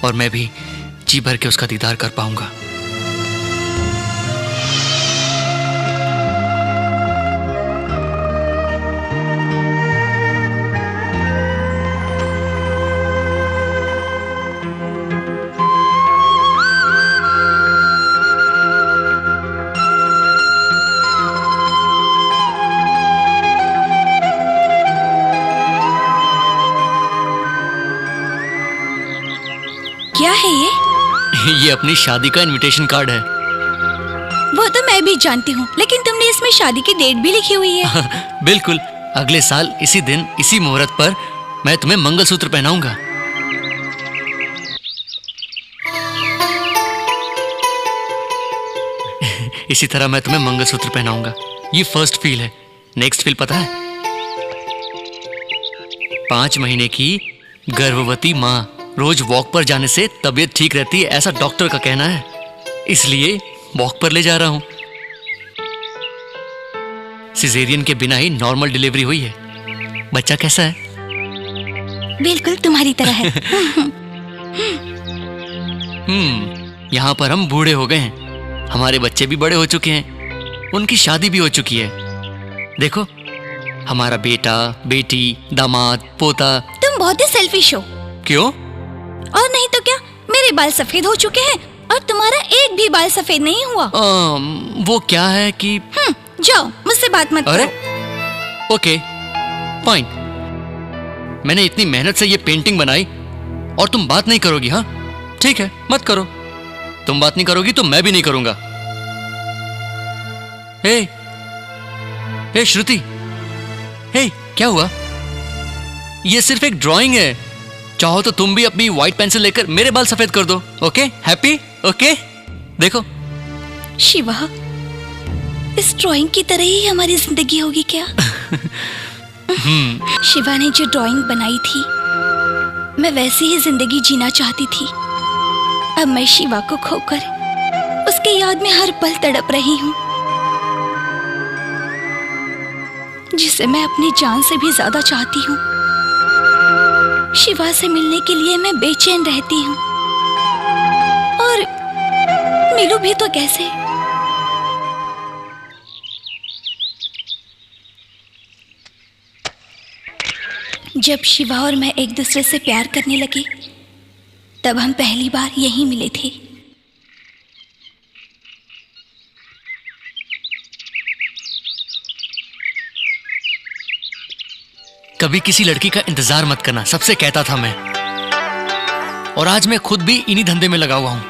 और मैं भी जी भर के उसका दीदार कर पाऊंगा। क्या है ये? ये अपनी शादी का इनविटेशन कार्ड है। वो तो मैं भी जानती हूँ, लेकिन तुमने इसमें शादी की डेट भी लिखी हुई है। बिल्कुल, अगले साल इसी दिन इसी मुहूर्त पर मैं तुम्हें मंगलसूत्र पहनाऊंगा। इसी तरह मैं तुम्हें मंगलसूत्र पहनाऊंगा। ये फर्स्ट फील है। नेक्स्ट फील पता है? 5 महीने की गर्भवती माँ रोज वॉक पर जाने से तबीयत ठीक रहती है, ऐसा डॉक्टर का कहना है। इसलिए वॉक पर ले जा रहा हूं। सिजेरियन के बिना ही नॉर्मल डिलीवरी हुई है। बच्चा कैसा है? बिल्कुल तुम्हारी तरह है। यहाँ पर हम बूढ़े हो गए हैं, हमारे बच्चे भी बड़े हो चुके हैं, उनकी शादी भी हो चुकी है। देखो, हमारा बेटा, बेटी, दामाद, पोता। तुम बहुत ही सेल्फिश हो। क्यों? और नहीं तो क्या, मेरे बाल सफेद हो चुके हैं और तुम्हारा एक भी बाल सफेद नहीं हुआ। वो क्या है कि जाओ, मुझसे बात मत अरे करो। ओके फाइन, मैंने इतनी मेहनत से ये पेंटिंग बनाई और तुम बात नहीं करोगी? हाँ ठीक है, मत करो। तुम बात नहीं करोगी तो मैं भी नहीं करूंगा। हे श्रुति, हे क्या हुआ? ये सिर्फ एक ड्राइंग है। चाहो तो तुम भी अपनी व्हाइट पेंसिल लेकर मेरे बाल सफेद कर दो। Okay, happy? ओके, देखो। शिवा, इस ड्राइंग की तरह ही हमारी जिंदगी होगी क्या? शिवा ने जो ड्राइंग बनाई थी, मैं वैसी ही जिंदगी जीना चाहती थी। अब मैं शिवा को खोकर उसके याद में हर पल तड़प रही हूँ, जिसे मैं अपनी जान से भी ज्यादा चाहती हूँ। शिवा से मिलने के लिए मैं बेचैन रहती हूँ, और मिलूं भी तो कैसे? जब शिवा और मैं एक दूसरे से प्यार करने लगे, तब हम पहली बार यहीं मिले थे। कभी किसी लड़की का इंतजार मत करना, सबसे कहता था मैं, और आज मैं खुद भी इन्हीं धंधे में लगा हुआ हूं।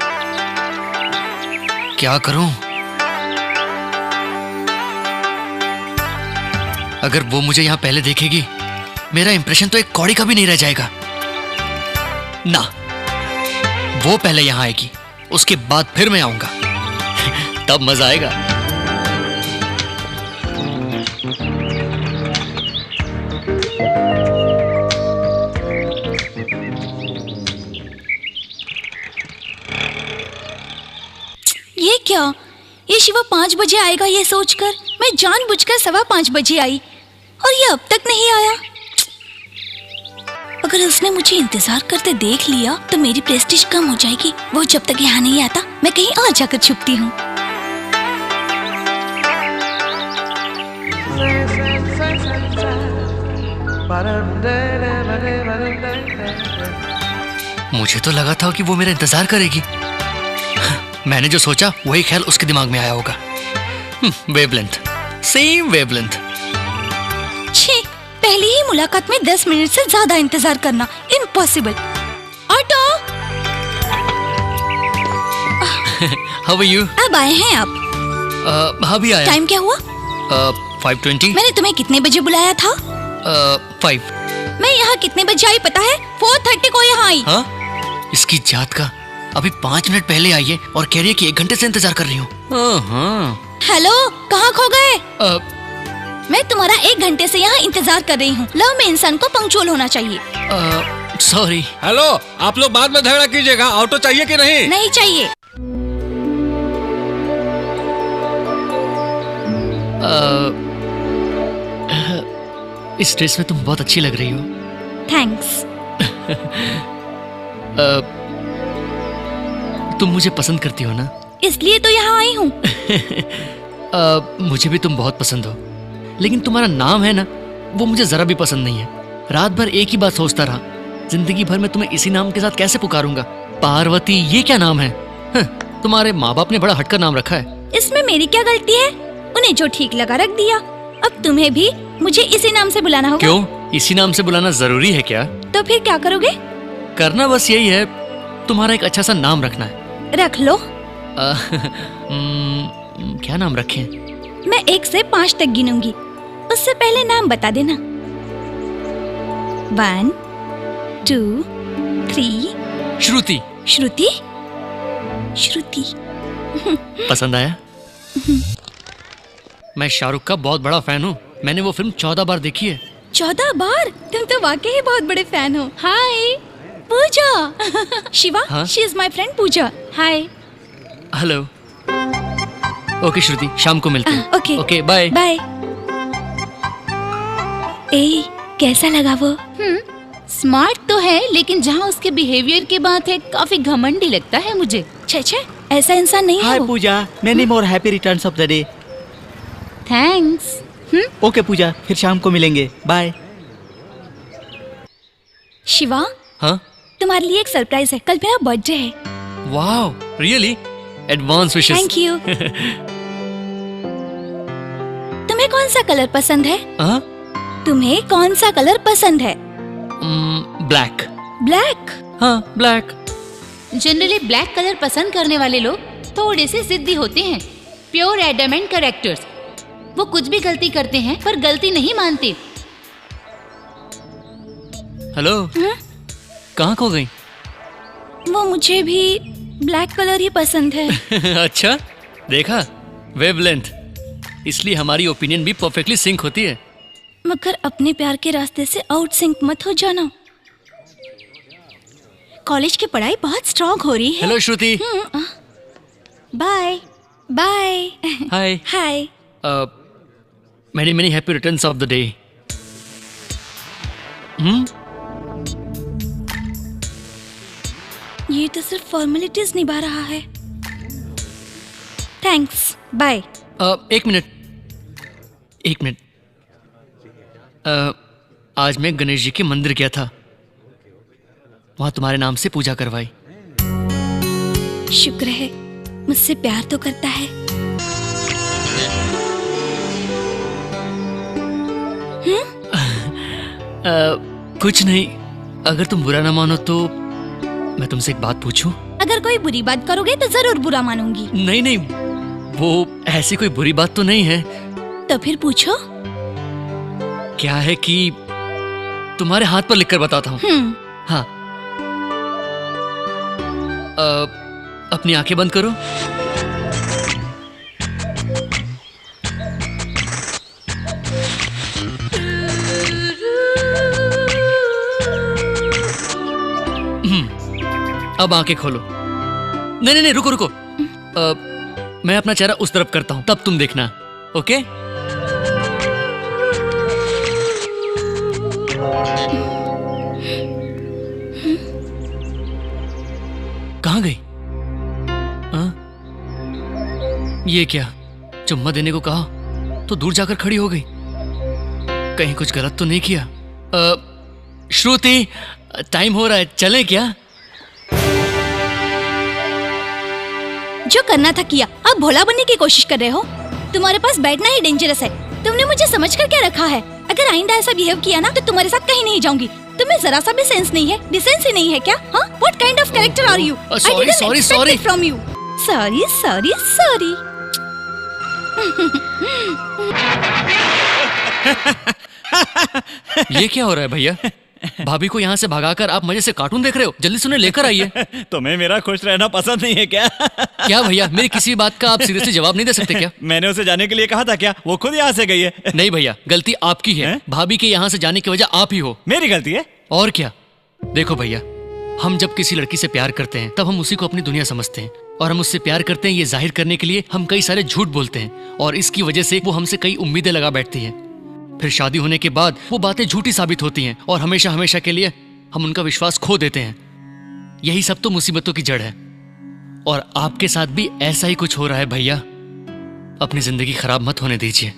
क्या करूं? अगर वो मुझे यहां पहले देखेगी, मेरा इंप्रेशन तो एक कौड़ी का भी नहीं रह जाएगा ना। वो पहले यहां आएगी, उसके बाद फिर मैं आऊंगा। तब मजा आएगा। ये क्या? ये शिवा 5 बजे आएगा ये सोचकर मैं जानबूझकर 5:15 बजे आई, और ये अब तक नहीं आया। अगर उसने मुझे इंतजार करते देख लिया तो मेरी प्रेस्टीज कम हो जाएगी। वो जब तक यहाँ नहीं आता, मैं कहीं और जाकर छुपती हूँ। मुझे तो लगा था कि वो मेरा इंतजार करेगी। मैंने जो सोचा वही ख्याल उसके दिमाग में आया होगा। Wavelength, same wavelength. छी, पहली ही मुलाकात में 10 मिनट से ज्यादा इंतजार करना impossible. Auto! How are you? अब आए हैं आप? हाँ भी आया। टाइम क्या हुआ? 5:20। मैंने तुम्हें कितने बजे बुलाया था? 5। मैं यहाँ कितने बजे आई पता है? 4:30 को यहाँ आई। हाँ? इसकी जात का, अभी 5 मिनट पहले आई है और कह रही है कि 1 घंटे से इंतजार कर रही हूँ। हेलो, कहाँ खो गए? मैं तुम्हारा 1 घंटे से यहाँ इंतजार कर रही हूँ। लव में इंसान को पंक्चुअल होना चाहिए। सॉरी। हेलो, आप लोग बाद में झगड़ा कीजिएगा। ऑटो चाहिए कि नहीं? नहीं चाहिए। इस ड्रेस में तुम बहुत अच्छी लग रही हो। थैंक्स। तुम मुझे पसंद करती हो ना? इसलिए तो यहाँ आई हूँ। मुझे भी तुम बहुत पसंद हो, लेकिन तुम्हारा नाम है ना, वो मुझे जरा भी पसंद नहीं है। रात भर एक ही बात सोचता रहा, जिंदगी भर में तुम्हें इसी नाम के साथ कैसे पुकारूंगा? पार्वती, ये क्या नाम है? तुम्हारे माँ बाप ने बड़ा हटकर नाम रखा है। इसमें मेरी क्या गलती है? उन्हें जो ठीक लगा रख दिया। अब तुम्हें भी मुझे इसी नाम से बुलाना होगा। क्यों? इसी नाम से बुलाना जरूरी है क्या? तो फिर क्या करोगे? करना बस यही है, तुम्हारा एक अच्छा सा नाम रखना है। रख लो। क्या नाम रखें? मैं 1 से 5 तक गिनूंगी, उससे पहले नाम बता देना। 1 2 3। श्रुति। श्रुति? श्रुति। पसंद आया? मैं शाहरुख का बहुत बड़ा फैन हूँ। मैंने वो फिल्म 14 बार देखी है। 14 बार? तुम तो वाकई ही बहुत बड़े फैन हो। Hi Pooja. Shiva, she is my friend Pooja. Hi. Hello. Okay Shruti, शाम को मिलते हैं। Okay okay, bye bye. ए, कैसा लगा वो? स्मार्ट तो है, लेकिन जहाँ उसके बिहेवियर की बात है, काफी घमंडी लगता है मुझे। छे, ऐसा इंसान नहीं है हाय वो। Pooja, many more happy returns of the day. Thanks. Okay Pooja, फिर शाम को मिलेंगे। बाय। शिवा, हाँ? तुम्हारे लिए एक सरप्राइज है। कल मेरा बर्थडे है। Wow, really? Advance wishes. Thank you. तुम्हें कौन सा कलर पसंद है? तुम्हें कौन सा कलर पसंद है? ब्लैक। ब्लैक? हाँ, ब्लैक। जनरली ब्लैक कलर पसंद करने वाले लोग थोड़े से जिद्दी होते हैं। Pure adamant characters. वो कुछ भी गलती करते हैं पर गलती नहीं मानते। हेलो, कहाँ खो गई? वो मुझे भी ब्लैक कलर ही पसंद है। अच्छा, देखा, वेवलेंथ, इसलिए हमारी ओपिनियन भी परफेक्टली सिंक होती है। मगर अपने प्यार के रास्ते से आउट सिंक मत हो जाना। कॉलेज की पढ़ाई बहुत स्ट्रांग हो रही है। Hello Shruti. Bye bye. Hi. Hi. Many many happy returns of the day. ये तो सिर्फ फॉर्मेलिटीज निभा रहा है। Thanks, bye. एक मिनट। आज मैं गणेश जी के मंदिर गया था, वहां तुम्हारे नाम से पूजा करवाई। शुक्र है, मुझसे प्यार तो करता है। कुछ नहीं, अगर तुम बुरा ना मानो तो मैं तुमसे एक बात पूछूं? अगर कोई बुरी बात करोगे तो जरूर बुरा मानूंगी। नहीं, वो ऐसी कोई बुरी बात तो नहीं है। तो फिर पूछो। क्या है कि तुम्हारे हाथ पर लिखकर बताता हूँ। हाँ, अपनी आंखें बंद करो। अब आंखें खोलो। नहीं, रुको। मैं अपना चेहरा उस तरफ करता हूं, तब तुम देखना। ओके? कहां गई? ये क्या, चुम्मा देने को कहा तो दूर जाकर खड़ी हो गई। कहीं कुछ गलत तो नहीं किया? श्रुति, टाइम हो रहा है, चलें क्या? जो करना था किया, अब भोला बनने की कोशिश कर रहे हो। तुम्हारे पास बैठना ही डेंजरस है। तुमने मुझे समझकर क्या रखा है? अगर आइंदा ऐसा बिहेव किया ना तो तुम्हारे साथ कहीं नहीं जाऊंगी। तुम्हें जरा सा भी सेंस नहीं है, डिसेंसी नहीं है क्या? हाँ, what kind of character are you? Sorry from you. Sorry. ये क्या हो रहा है भैया? भाभी को यहाँ से भगाकर आप मजे से कार्टून देख रहे हो? जल्दी से उन्हें लेकर आइए। तुम्हें मेरा खुश रहना पसंद नहीं है क्या? क्या भैया, मेरी किसी बात का आप सीरियसली जवाब नहीं दे सकते क्या? मैंने उसे जाने के लिए कहा था क्या? वो खुद यहाँ से गई है। नहीं भैया, गलती आपकी है। भाभी के यहाँ से जाने की वजह आप ही हो। मेरी गलती है? और क्या? देखो भैया, हम जब किसी लड़की से प्यार करते हैं तब हम उसी को अपनी दुनिया समझते हैं, और हम उससे प्यार करते हैं ये जाहिर करने के लिए हम कई सारे झूठ बोलते हैं, और इसकी वजह से वो हमसे कई उम्मीदें लगा बैठती है। फिर शादी होने के बाद वो बातें झूठी साबित होती हैं और हमेशा के लिए हम उनका विश्वास खो देते हैं। यही सब तो मुसीबतों की जड़ है, और आपके साथ भी ऐसा ही कुछ हो रहा है भैया। अपनी जिंदगी खराब मत होने दीजिए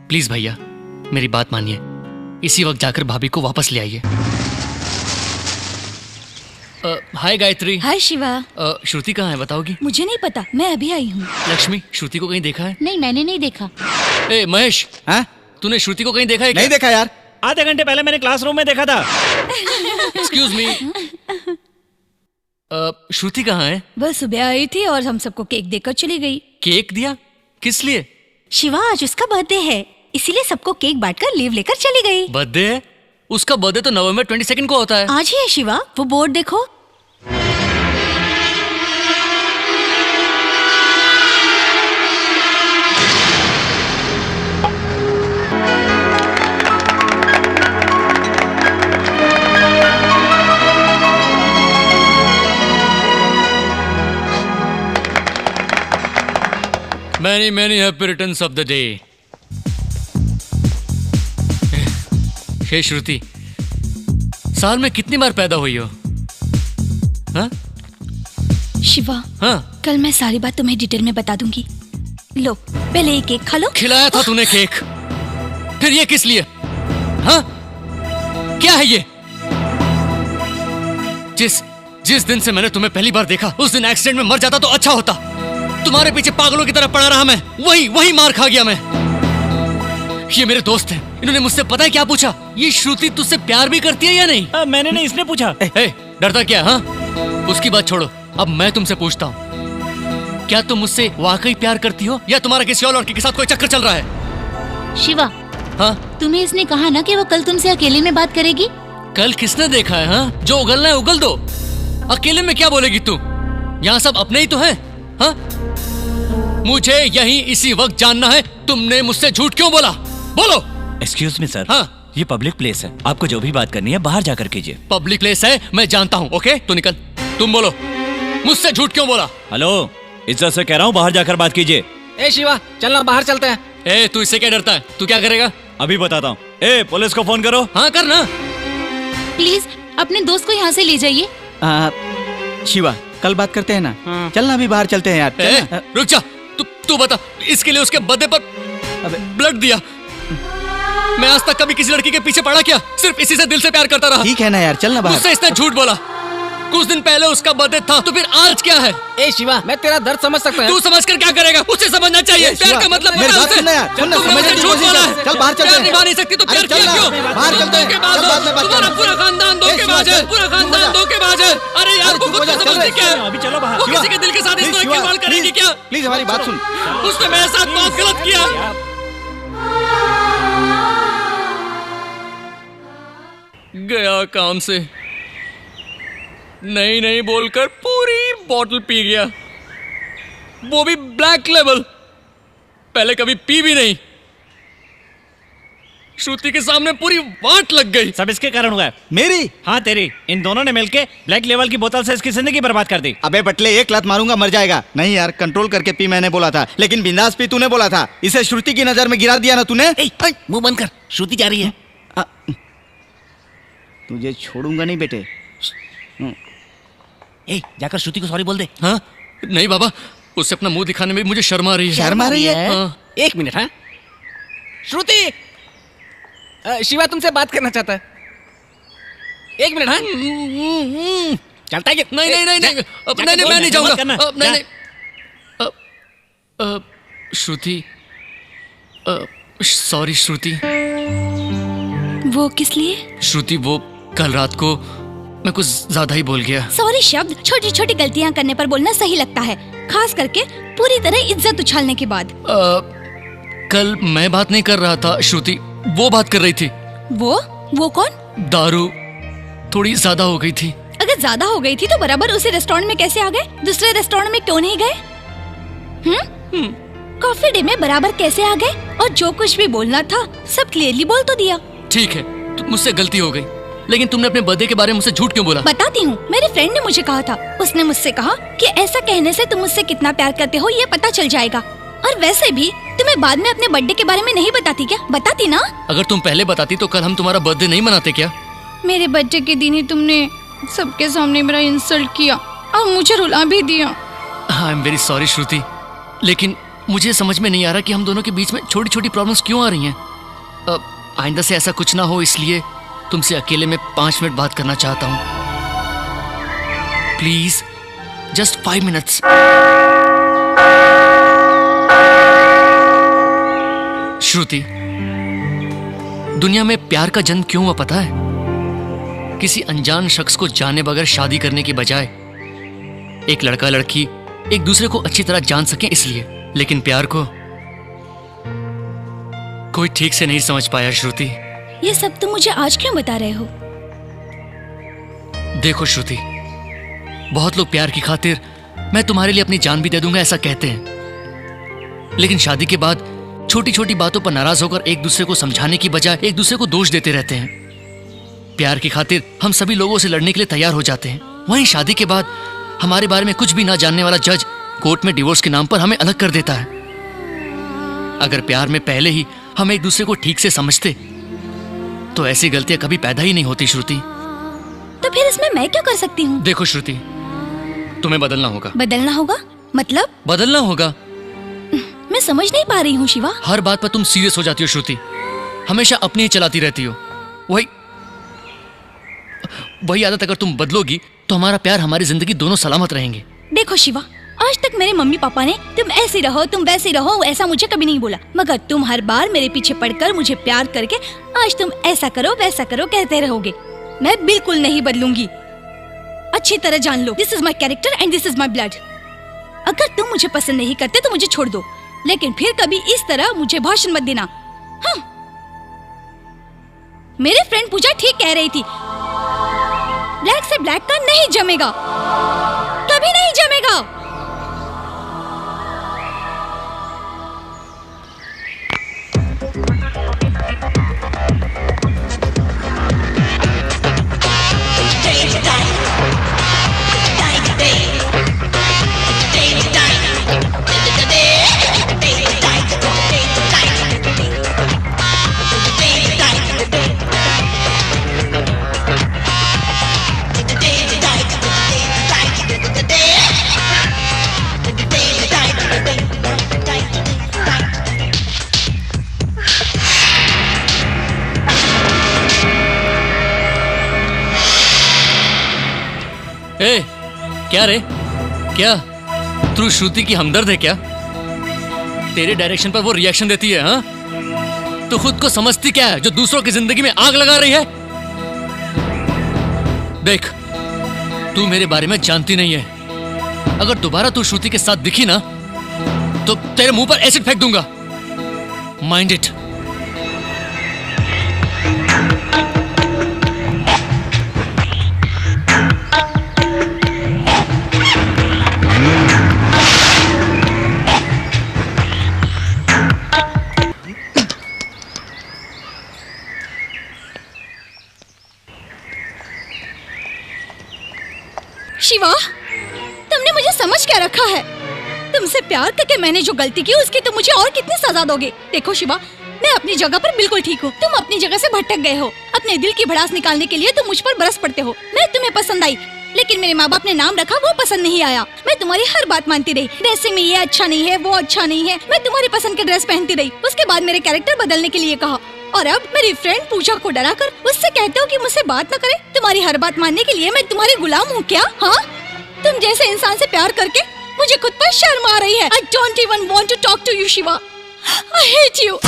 प्लीज भैया, मेरी बात मानिए। इसी वक्त जाकर भाभी को वापस ले आइए। हाय गायत्री। हाय शिवा। श्रुति कहाँ है, बताओगी? मुझे नहीं पता, मैं अभी आई हूँ। लक्ष्मी, श्रुति को कहीं देखा है? नहीं, मैंने नहीं देखा। ए महेश, तूने श्रुति को कहीं देखा है क्या? नहीं देखा यार, आधे घंटे पहले मैंने क्लासरूम में देखा था। एक्सक्यूज मी, श्रुति कहाँ है? बस सुबह आई थी और हम सबको केक देकर चली गई। केक दिया? किस लिए? शिवा, आज उसका बर्थडे है, इसीलिए सबको केक बांटकर लीव लेकर चली गई। बर्थडे है? उसका बर्थडे तो नवंबर 22 को होता है। आज ही है शिवा, वो बोर्ड देखो। Many many happy returns of the day. हे श्रुति, साल में कितनी बार पैदा हुई हो? हाँ? शिवा, हाँ? कल मैं सारी बात तुम्हें डिटेल में बता दूंगी। लो, पहले ये केक खा लो। खिलाया था तूने केक, फिर ये किस लिए? हाँ? क्या है ये? जिस दिन से मैंने तुम्हें पहली बार देखा उस दिन एक्सीडेंट में मर जाता तो अच्छा होता। तुम्हारे पीछे पागलों की तरह पड़ा रहा मैं, वही मार खा गया मैं। ये मेरे दोस्त हैं, इन्होंने मुझसे पता है क्या पूछा? ये श्रुति तुझसे प्यार भी करती है या नहीं? मैंने नहीं, इसने पूछा। डरता क्या? हाँ, उसकी बात छोड़ो, अब मैं तुमसे पूछता हूँ, क्या तुम मुझसे वाकई प्यार करती हो या तुम्हारा किसी और लड़के के साथ कोई चक्कर चल रहा है? शिवा, हाँ? तुम्हें इसने कहा ना कि वो कल तुमसे अकेले में बात करेगी। कल किसने देखा है? हाँ, जो उगलना है उगल दो। अकेले में क्या बोलेगी तू? यहाँ सब अपने ही तो हैं। हाँ, मुझे यही इसी वक्त जानना है, तुमने मुझसे झूठ क्यों बोला? बोलो। Excuse me sir. हाँ, ये पब्लिक प्लेस है, आपको जो भी बात करनी है बाहर जाकर कीजिए। पब्लिक प्लेस है, मैं जानता हूँ। ओके, तो निकल। तुम बोलो, मुझसे झूठ क्यों बोला? हेलो, इज्जत से कह रहा हूँ बाहर जाकर बात कीजिए। ए शिवा, चलना बाहर चलते हैं। ए, तू इससे क्या डरता है? तू क्या करेगा? अभी बताता हूँ। ए, पुलिस को फोन करो। हाँ, करना। प्लीज अपने दोस्त को यहाँ से ले जाइए। शिवा, कल बात करते हैं ना। चलना अभी बाहर चलते हैं यार। ए, रुक जा। तू बता, इसके लिए उसके बर्थडे पर ब्लड दिया। मैं आज तक कभी किसी लड़की के पीछे पड़ा क्या? सिर्फ इसी से दिल से प्यार करता रहा। ठीक है ना यार, चलना बाहर। मुझसे इसने झूठ बोला। कुछ दिन पहले उसका बर्थडे था, तो फिर आज क्या है? ए शिवा, मैं तेरा दर्द समझ सकता हूँ। तू समझ कर क्या करेगा? उसे समझना चाहिए। प्यार का मतलब मेरी बात सुनना यार, सुनना, तुमने समझने मुझे की झूठ कोशिश बोला कर। है। चल बाहर चलते प्यार हैं। निभा नहीं सकती तो प्यार अरे किया चल ना, क्यों? बाहर चलते हैं। धोखेबाज चल, हो। बाद में बात तुम्हारा करेंगे। पूरा खानदान धोखेबाज है। पूरा खानदान धोखेबाज है। अरे यार, वो खुद को समझती क्या है? अभी चलो बाहर। वो किसी के दिल के साथ इस तरह खिलवाड़ करेगी क्या? प्लीज हमारी बात सुन। उसने मेरे साथ बहुत गलत किया। गया काम से, नहीं बोलकर पूरी बोतल पी गया, वो भी ब्लैक लेवल। पहले कभी पी भी नहीं। श्रुति के सामने पूरी वाट लग गई। सब इसके कारण हुआ है। मेरी? हाँ, तेरी। इन दोनों ने मिलके ब्लैक लेवल की बोतल से इसकी जिंदगी बर्बाद कर दी। अबे बटले, एक लात मारूंगा मर जाएगा। नहीं यार, कंट्रोल करके पी मैंने बोला था, लेकिन बिंदास पी तूने बोला था। इसे श्रुति की नजर में गिरा दिया ना तूने। मुंह बंद कर, श्रुति जा रही है। तुझे छोड़ूंगा नहीं बेटे। ए, जाकर श्रुति को सॉरी बोल दे। हाँ, नहीं बाबा, उससे अपना मुंह दिखाने में मुझे शर्म आ रही है। शर्म आ रही है? हाँ। एक मिनट। हाँ श्रुति, शिवा तुमसे बात करना चाहता है। एक मिनट। हाँ चलता है कि नहीं, अब नहीं, मैं नहीं जाऊंगा। अब नहीं। श्रुति, सॉरी श्रुति। वो किस लिए? श्रुति, वो कल रात को मैं कुछ ज्यादा ही बोल गया। सॉरी शब्द छोटी छोटी गलतियां करने पर बोलना सही लगता है, खास करके पूरी तरह इज्जत उछालने के बाद। कल मैं बात नहीं कर रहा था श्रुति, वो बात कर रही थी। वो कौन? दारू थोड़ी ज्यादा हो गई थी। अगर ज्यादा हो गई थी तो बराबर उसी रेस्टोरेंट में कैसे आ गए? दूसरे रेस्टोरेंट में क्यों नहीं गए? कॉफी डे में बराबर कैसे आ गए? और जो कुछ भी बोलना था सब क्लियरली बोल तो दिया। ठीक है, तो मुझसे गलती हो गई, लेकिन तुमने अपने बर्थडे के बारे में मुझसे झूठ क्यों बोला? बताती हूँ। मेरे फ्रेंड ने मुझे कहा था, उसने मुझसे कहा कि ऐसा कहने से तुम मुझसे कितना प्यार करते हो ये पता चल जाएगा। और वैसे भी तुम्हें बाद में अपने बर्थडे के बारे में नहीं बताती क्या? बताती ना। अगर तुम पहले बताती तो कल हम तुम्हारा बर्थडे नहीं मनाते क्या? मेरे बर्थडे के दिन ही तुमने सबके सामने मेरा इंसल्ट किया और मुझे रुला भी दिया। आई एम वेरी सॉरी श्रुति, लेकिन मुझे समझ में नहीं आ रहा कि हम दोनों के बीच में छोटी छोटी प्रॉब्लम्स क्यों आ रही हैं। आइंदा से ऐसा कुछ ना हो, इसलिए तुमसे अकेले में 5 मिनट बात करना चाहता हूँ। Please, just 5 minutes. श्रुति, दुनिया में प्यार का जन्म क्यों हुआ पता है? किसी अनजान शख्स को जाने बगैर शादी करने की बजाय एक लड़का लड़की एक दूसरे को अच्छी तरह जान सकें इसलिए। लेकिन प्यार को कोई ठीक से नहीं समझ पाया श्रुति। ये सब तुम मुझे आज क्यों बता रहे हो? देखो श्रुति, बहुत लोग प्यार की खातिर मैं तुम्हारे लिए अपनी जान भी दे दूंगा ऐसा कहते हैं, लेकिन शादी के बाद छोटी छोटी बातों पर नाराज होकर एक दूसरे को समझाने की बजाय एक दूसरे को दोष देते रहते हैं। प्यार की खातिर हम सभी लोगों से लड़ने के लिए तैयार हो जाते हैं, वहीं शादी के बाद हमारे बारे में कुछ भी ना जानने वाला जज कोर्ट में डिवोर्स के नाम पर हमें अलग कर देता है। अगर प्यार में पहले ही हम एक दूसरे को ठीक से समझते तो ऐसी गलतियां कभी पैदा ही नहीं होती श्रुति। तो फिर इसमें मैं क्या कर सकती हूँ? देखो श्रुति, तुम्हें बदलना होगा। बदलना होगा मतलब? बदलना होगा। मैं समझ नहीं पा रही हूँ शिवा। हर बात पर तुम सीरियस हो जाती हो श्रुति, हमेशा अपनी ही चलाती रहती हो। वही आदत अगर तुम बदलोगी तो हमारा प्यार, हमारी जिंदगी दोनों सलामत रहेंगे। देखो शिवा, आज तक मेरे मम्मी पापा ने तुम ऐसी रहो तुम वैसी रहो ऐसा मुझे कभी नहीं बोला, मगर तुम हर बार मेरे पीछे पड़कर मुझे प्यार करके आज तुम ऐसा करो वैसा करो कहते रहोगे। मैं बिल्कुल नहीं बदलूंगी, अच्छी तरह जान लो। This is my character and this is my blood. अगर तुम मुझे पसंद नहीं करते तो मुझे छोड़ दो, लेकिन फिर कभी इस तरह मुझे भाषण मत देना। मेरे फ्रेंड पूजा ठीक कह रही थी, ब्लैक से ब्लैक का नहीं जमेगा, कभी नहीं जमेगा। ए, क्या रे? क्या तू श्रुति की हमदर्द है क्या? तेरे डायरेक्शन पर वो रिएक्शन देती है, हाँ? तो खुद को समझती क्या है जो दूसरों की जिंदगी में आग लगा रही है? देख, तू मेरे बारे में जानती नहीं है। अगर दोबारा तू श्रुति के साथ दिखी ना तो तेरे मुंह पर एसिड फेंक दूंगा। Mind it. शिवा, तुमने मुझे समझ क्या रखा है? तुमसे प्यार करके मैंने जो गलती की उसकी तुम मुझे और कितनी सजा दोगे? देखो शिवा, मैं अपनी जगह पर बिल्कुल ठीक हूँ। तुम अपनी जगह से भटक गए हो। अपने दिल की भड़ास निकालने के लिए तुम मुझ पर बरस पड़ते हो। मैं तुम्हें पसंद आई, लेकिन मेरे माँ बाप ने नाम रखा वो पसंद नहीं आया। मैं तुम्हारी हर बात मानती रही, ड्रेसिंग में ये अच्छा नहीं है, वो अच्छा नहीं है। मैं तुम्हारी पसंद की ड्रेस पहनती रही। उसके बाद मेरे कैरेक्टर बदलने के लिए कहा, और अब मेरी फ्रेंड पूजा को डराकर उससे कहते हो कि मुझसे बात न करे। तुम्हारी हर बात मानने के लिए मैं तुम्हारी गुलाम हूँ क्या? हाँ, तुम जैसे इंसान से प्यार करके मुझे खुद पर शर्म आ रही है। I don't even want to talk to you, Shiva. I hate you.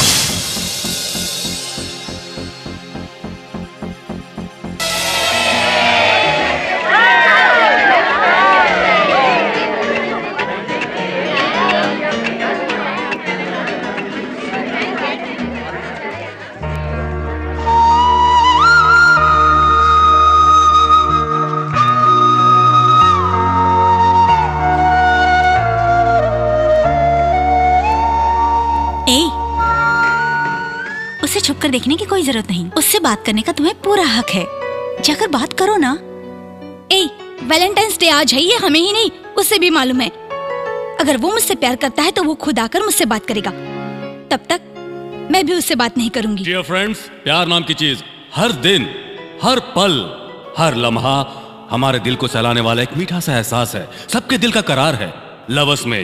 उसे छुपकर देखने की कोई जरूरत नहीं। उससे बात करने का तुम्हें पूरा हक है। जाकर बात करो ना। वैलेंटाइंस डे आज है, ये हमें ही नहीं उससे भी मालूम है। अगर वो मुझसे प्यार करता है तो वो खुद आकर मुझसे बात करेगा। तब तक मैं भी उससे बात नहीं करूंगी। डियर फ्रेंड्स, प्यार नाम की चीज हर दिन, हर पल, हर लम्हा हमारे दिल को सहलाने वाला एक मीठा सा एहसास है। सबके दिल का करार है। लवर्स में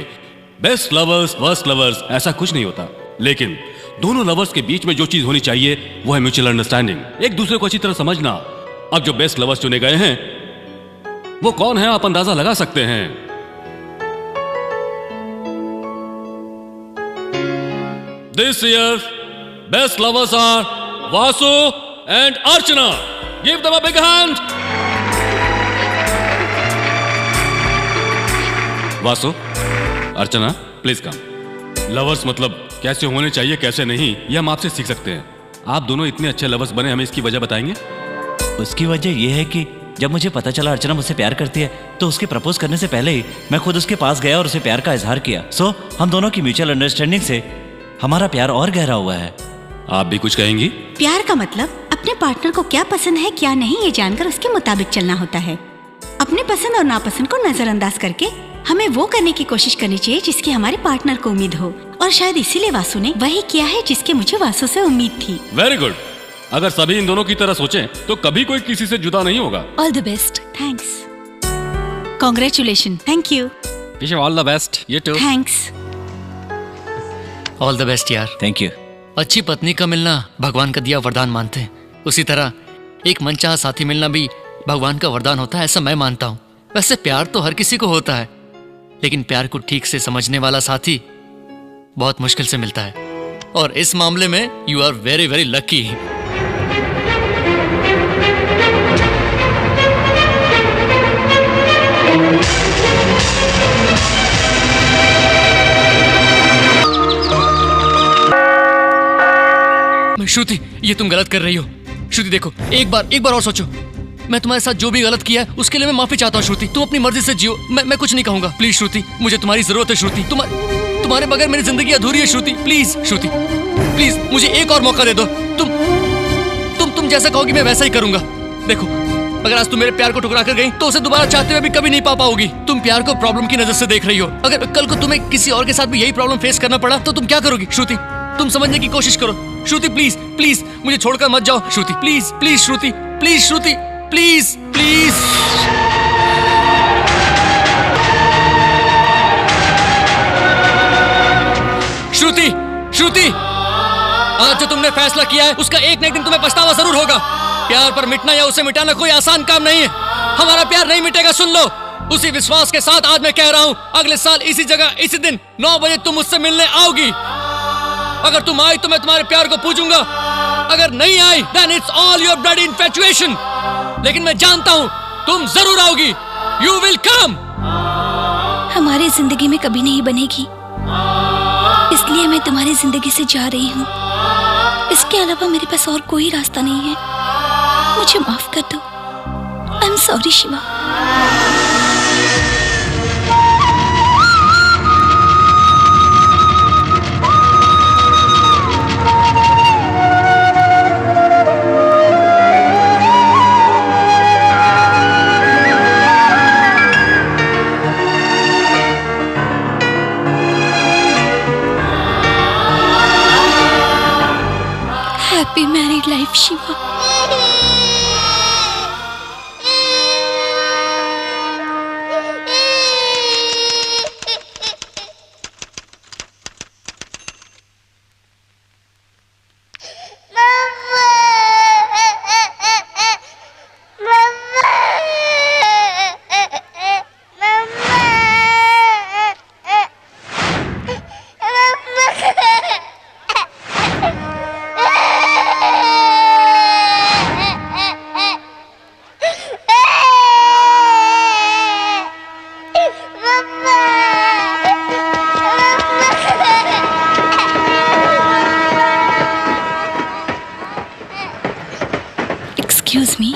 बेस्ट लवर्स, वर्स्ट लवर्स, ऐसा कुछ नहीं होता। लेकिन दोनों लवर्स के बीच में जो चीज होनी चाहिए वो है म्यूचुअल अंडरस्टैंडिंग। एक दूसरे को अच्छी तरह समझना। अब जो बेस्ट लवर्स चुने गए हैं वो कौन है आप अंदाजा लगा सकते हैं। This year best lovers are Vasu and Archana. Give them a big hand. Vasu, Archana, please come. Lovers मतलब कैसे होने चाहिए कैसे नहीं, ये हम आपसे सीख सकते हैं। आप दोनों इतने अच्छे लवर्स बने, हमें इसकी वजह बताएंगे? उसकी वजह यह है कि जब मुझे पता चला अर्चना मुझसे प्यार करती है तो उसके प्रपोज करने से पहले ही मैं खुद उसके पास गया और उसे प्यार का इजहार किया। सो हम दोनों की म्यूचुअल अंडरस्टैंडिंग से हमारा प्यार और गहरा हुआ है। आप भी कुछ कहेंगी? प्यार का मतलब अपने पार्टनर को क्या पसंद है क्या नहीं ये जानकर उसके मुताबिक चलना होता है। अपने पसंद और नापसंद को नजरअंदाज करके हमें वो करने की कोशिश करनी चाहिए जिसकी हमारे पार्टनर को उम्मीद हो। और शायद इसीलिए वासु ने वही किया है जिसके मुझे वासु से उम्मीद थी। Very good. अगर सभी इन दोनों की तरह सोचें तो कभी कोई किसी से जुदा नहीं होगा। All the best. Thanks. Congratulation. Thank you. Wish you all the best. You too. Thanks. All the best यार। Thank you. अच्छी पत्नी का मिलना भगवान का दिया वरदान मानते हैं, उसी तरह एक मनचाहा साथी मिलना भी भगवान का वरदान होता है, ऐसा मैं मानता हूँ। वैसे प्यार तो हर किसी को होता है, लेकिन प्यार को ठीक से समझने वाला साथी बहुत मुश्किल से मिलता है। और इस मामले में you are very very lucky. Shruti, ये तुम गलत कर रही हो। श्रुति देखो, एक बार और सोचो। मैं तुम्हारे साथ जो भी गलत किया है उसके लिए मैं माफी चाहता हूँ श्रुति। तुम अपनी मर्जी से जियो, मैं कुछ नहीं कहूंगा। प्लीज श्रुति, मुझे तुम्हारी जरूरत है श्रुति। तुम्हारे बगैर मेरी जिंदगी अधूरी है श्रुति। प्लीज श्रुति, प्लीज मुझे एक और मौका दे दो। तुम जैसा कहोगी मैं वैसा ही करूंगा। देखो, अगर आज तुम मेरे प्यार को ठुकरा कर गई तो उसे दोबारा चाहते हुए भी कभी नहीं पा पाओगी। तुम प्यार को प्रॉब्लम की नजर से देख रही हो। अगर कल को तुम्हें किसी और के साथ भी यही प्रॉब्लम फेस करना पड़ा तो तुम क्या करोगी श्रुति? तुम समझने की कोशिश करो श्रुति। प्लीज प्लीज मुझे छोड़कर मत जाओ Shruti. Please please Shruti, please Shruti, please please. Shruti, Shruti, आज जो तुमने फैसला किया है उसका एक न एक दिन तुम्हें पछतावा जरूर होगा। प्यार पर मिटना या उसे मिटाना कोई आसान काम नहीं है। हमारा प्यार नहीं मिटेगा, सुन लो। उसी विश्वास के साथ आज मैं कह रहा हूँ, अगले साल इसी जगह इसी दिन 9 बजे तुम मुझसे मिलने आओगी। अगर तुम आई तो मैं तुम्हारे प्यार को पूजूंगा, अगर नहीं आई then it's all your bloody infatuation। लेकिन मैं जानता हूँ तुम जरूर आओगी। You will come। हमारी जिंदगी में कभी नहीं बनेगी, इसलिए मैं तुम्हारी जिंदगी से जा रही हूँ। इसके अलावा मेरे पास और कोई रास्ता नहीं है। मुझे माफ कर दो। I am sorry Shiva. Happy married life, Shiva. Excuse me.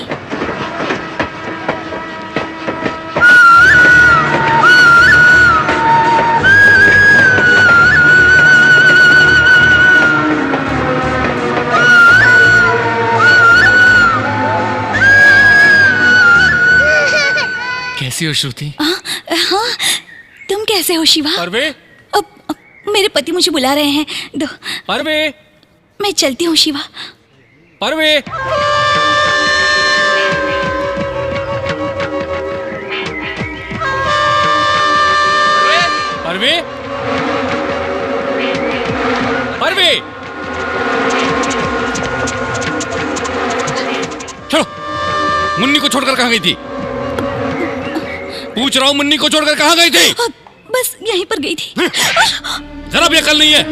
कैसी हो श्रुति? हाँ, तुम कैसे हो शिवा? परवे, अब मेरे पति मुझे बुला रहे हैं। दो, परवे, मैं चलती हूँ शिवा। परवे। परवे, परवे, चलो। मुन्नी को छोड़कर कहाँ गई थी? पूछ रहा हूँ, मुन्नी को छोड़कर कहाँ गई थी? बस यहीं पर गई थी। जरा भी अकल नहीं है।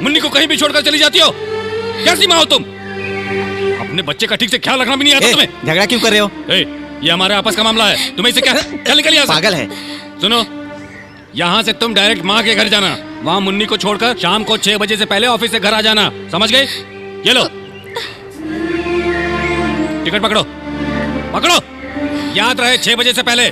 मुन्नी को कहीं भी छोड़कर चली जाती हो। कैसी माँ हो तुम? अपने बच्चे का ठीक से ख्याल रखना भी नहीं आता तुम्हें। झगड़ा क्यों कर रहे हो? ये हमारे आपस का मामला है, तुम्हें इसे क्या? चल निकल यहाँ से। पागल है। सुनो, यहाँ से तुम डायरेक्ट माँ के घर जाना। वहाँ मुन्नी को छोड़कर शाम को 6 बजे से पहले ऑफिस से घर आ जाना, समझ गए? ये लो टिकट, पकड़ो पकड़ो, याद रहे 6 बजे से पहले।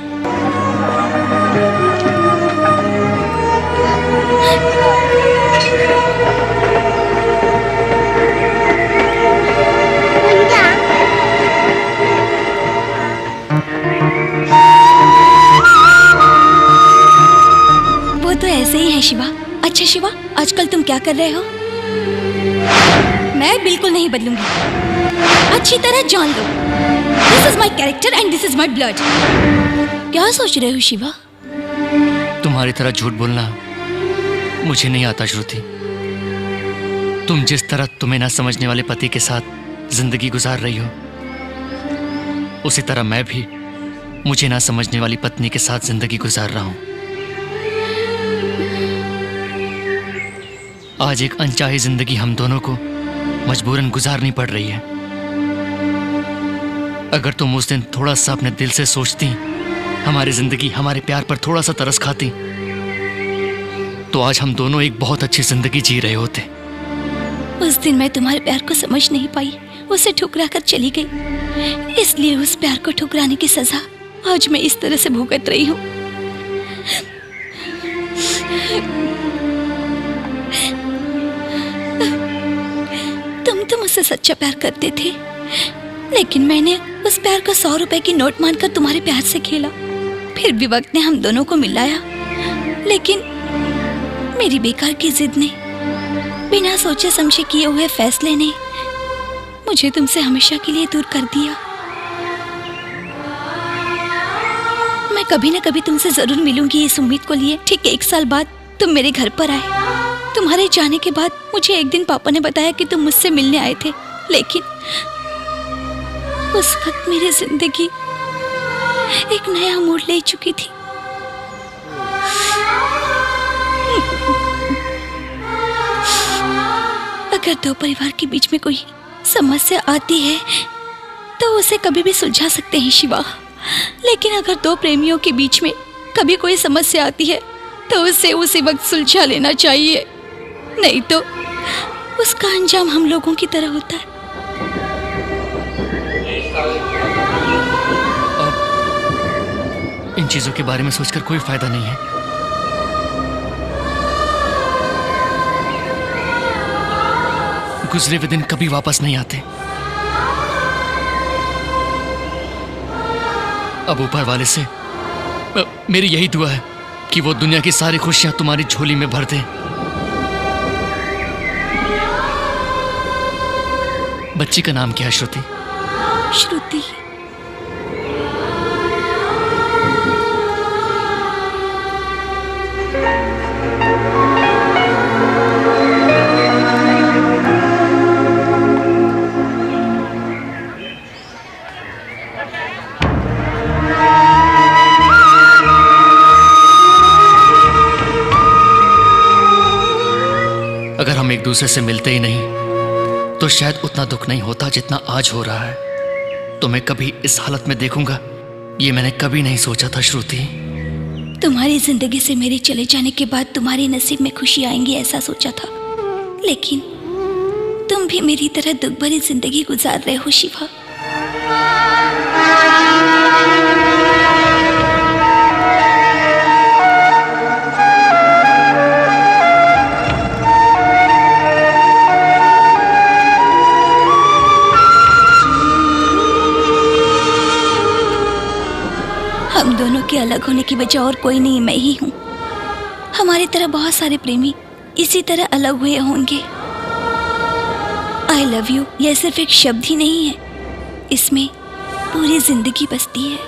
वो तो ऐसे ही है शिवा। अच्छा शिवा, आजकल तुम क्या कर रहे हो? मैं बिल्कुल नहीं बदलूंगी, अच्छी तरह जान लो। This is my character and this is my blood. क्या सोच रहे हो शिवा? तुम्हारी तरह झूठ बोलना मुझे नहीं आता श्रुति। तुम जिस तरह तुम्हें ना समझने वाले पति के साथ जिंदगी गुजार रही हो, उसी तरह मैं भी मुझे ना समझने वाली पत्नी के साथ जिंदगी गुजार रहा हूं। आज एक अनचाही जिंदगी हम दोनों को मजबूरन गुजारनी पड़ रही है। अगर तुम उस दिन थोड़ा सा अपने दिल से सोचती, हमारी जिंदगी, हमारे प्यार पर थोड़ा सा तरस खाती, तो आज हम दोनों एक बहुत अच्छी जिंदगी जी रहे होते। उस दिन मैं तुम्हारे प्यार को समझ नहीं पाई। उसे ठुकरा कर चली गई। इसलिए उस प्यार को ठुकराने की सजा आज मैं इस तरह से भुगत रही हूँ। तुम तो मुझसे सच्चा प्यार करते थे, लेकिन मैंने उस प्यार को 100 रुपए की नोट मानकर तुम्हारे प्यार से खेला। फिर भी वक्त ने हम दोनों को मिलाया, लेकिन मेरी बेकार की जिद ने, बिना सोचे समझे किए हुए फैसले ने मुझे तुमसे हमेशा के लिए दूर कर दिया। मैं कभी न कभी तुमसे जरूर मिलूंगी इस उम्मीद को लिए। ठीक 1 साल बाद तुम मेरे घर पर आए। तुम्हारे जाने के बाद मुझे एक दिन पापा ने बताया कि तुम मुझसे मिलने आए थे, लेकिन उस वक्त मेरी जिंदगी एक नया मोड़ ले चुकी थी। अगर 2 परिवार के बीच में कोई समस्या आती है तो उसे कभी भी सुलझा सकते हैं शिवा, लेकिन अगर 2 प्रेमियों के बीच में कभी कोई समस्या आती है तो उसे उसी वक्त सुलझा लेना चाहिए, नहीं तो उसका अंजाम हम लोगों की तरह होता है। अब इन चीजों के बारे में सोचकर कोई फायदा नहीं है। गुजरे हुए दिन कभी वापस नहीं आते। अब ऊपर वाले से मेरी यही दुआ है कि वो दुनिया की सारी खुशियां तुम्हारी झोली में भर दे। बच्ची का नाम क्या है श्रुति? श्रुति। अगर हम एक दूसरे से मिलते ही नहीं तो शायद उतना दुख नहीं होता जितना आज हो रहा है। तो मैं कभी इस हालत में देखूंगा, ये मैंने कभी नहीं सोचा था श्रुति। तुम्हारी जिंदगी से मेरे चले जाने के बाद तुम्हारे नसीब में खुशी आएंगी ऐसा सोचा था, लेकिन तुम भी मेरी तरह दुख भरी जिंदगी गुजार रहे हो शिवा। हम दोनों के अलग होने की वजह और कोई नहीं, मैं ही हूँ। हमारी तरह बहुत सारे प्रेमी इसी तरह अलग हुए होंगे। आई लव यू यह सिर्फ एक शब्द ही नहीं है, इसमें पूरी जिंदगी बसती है।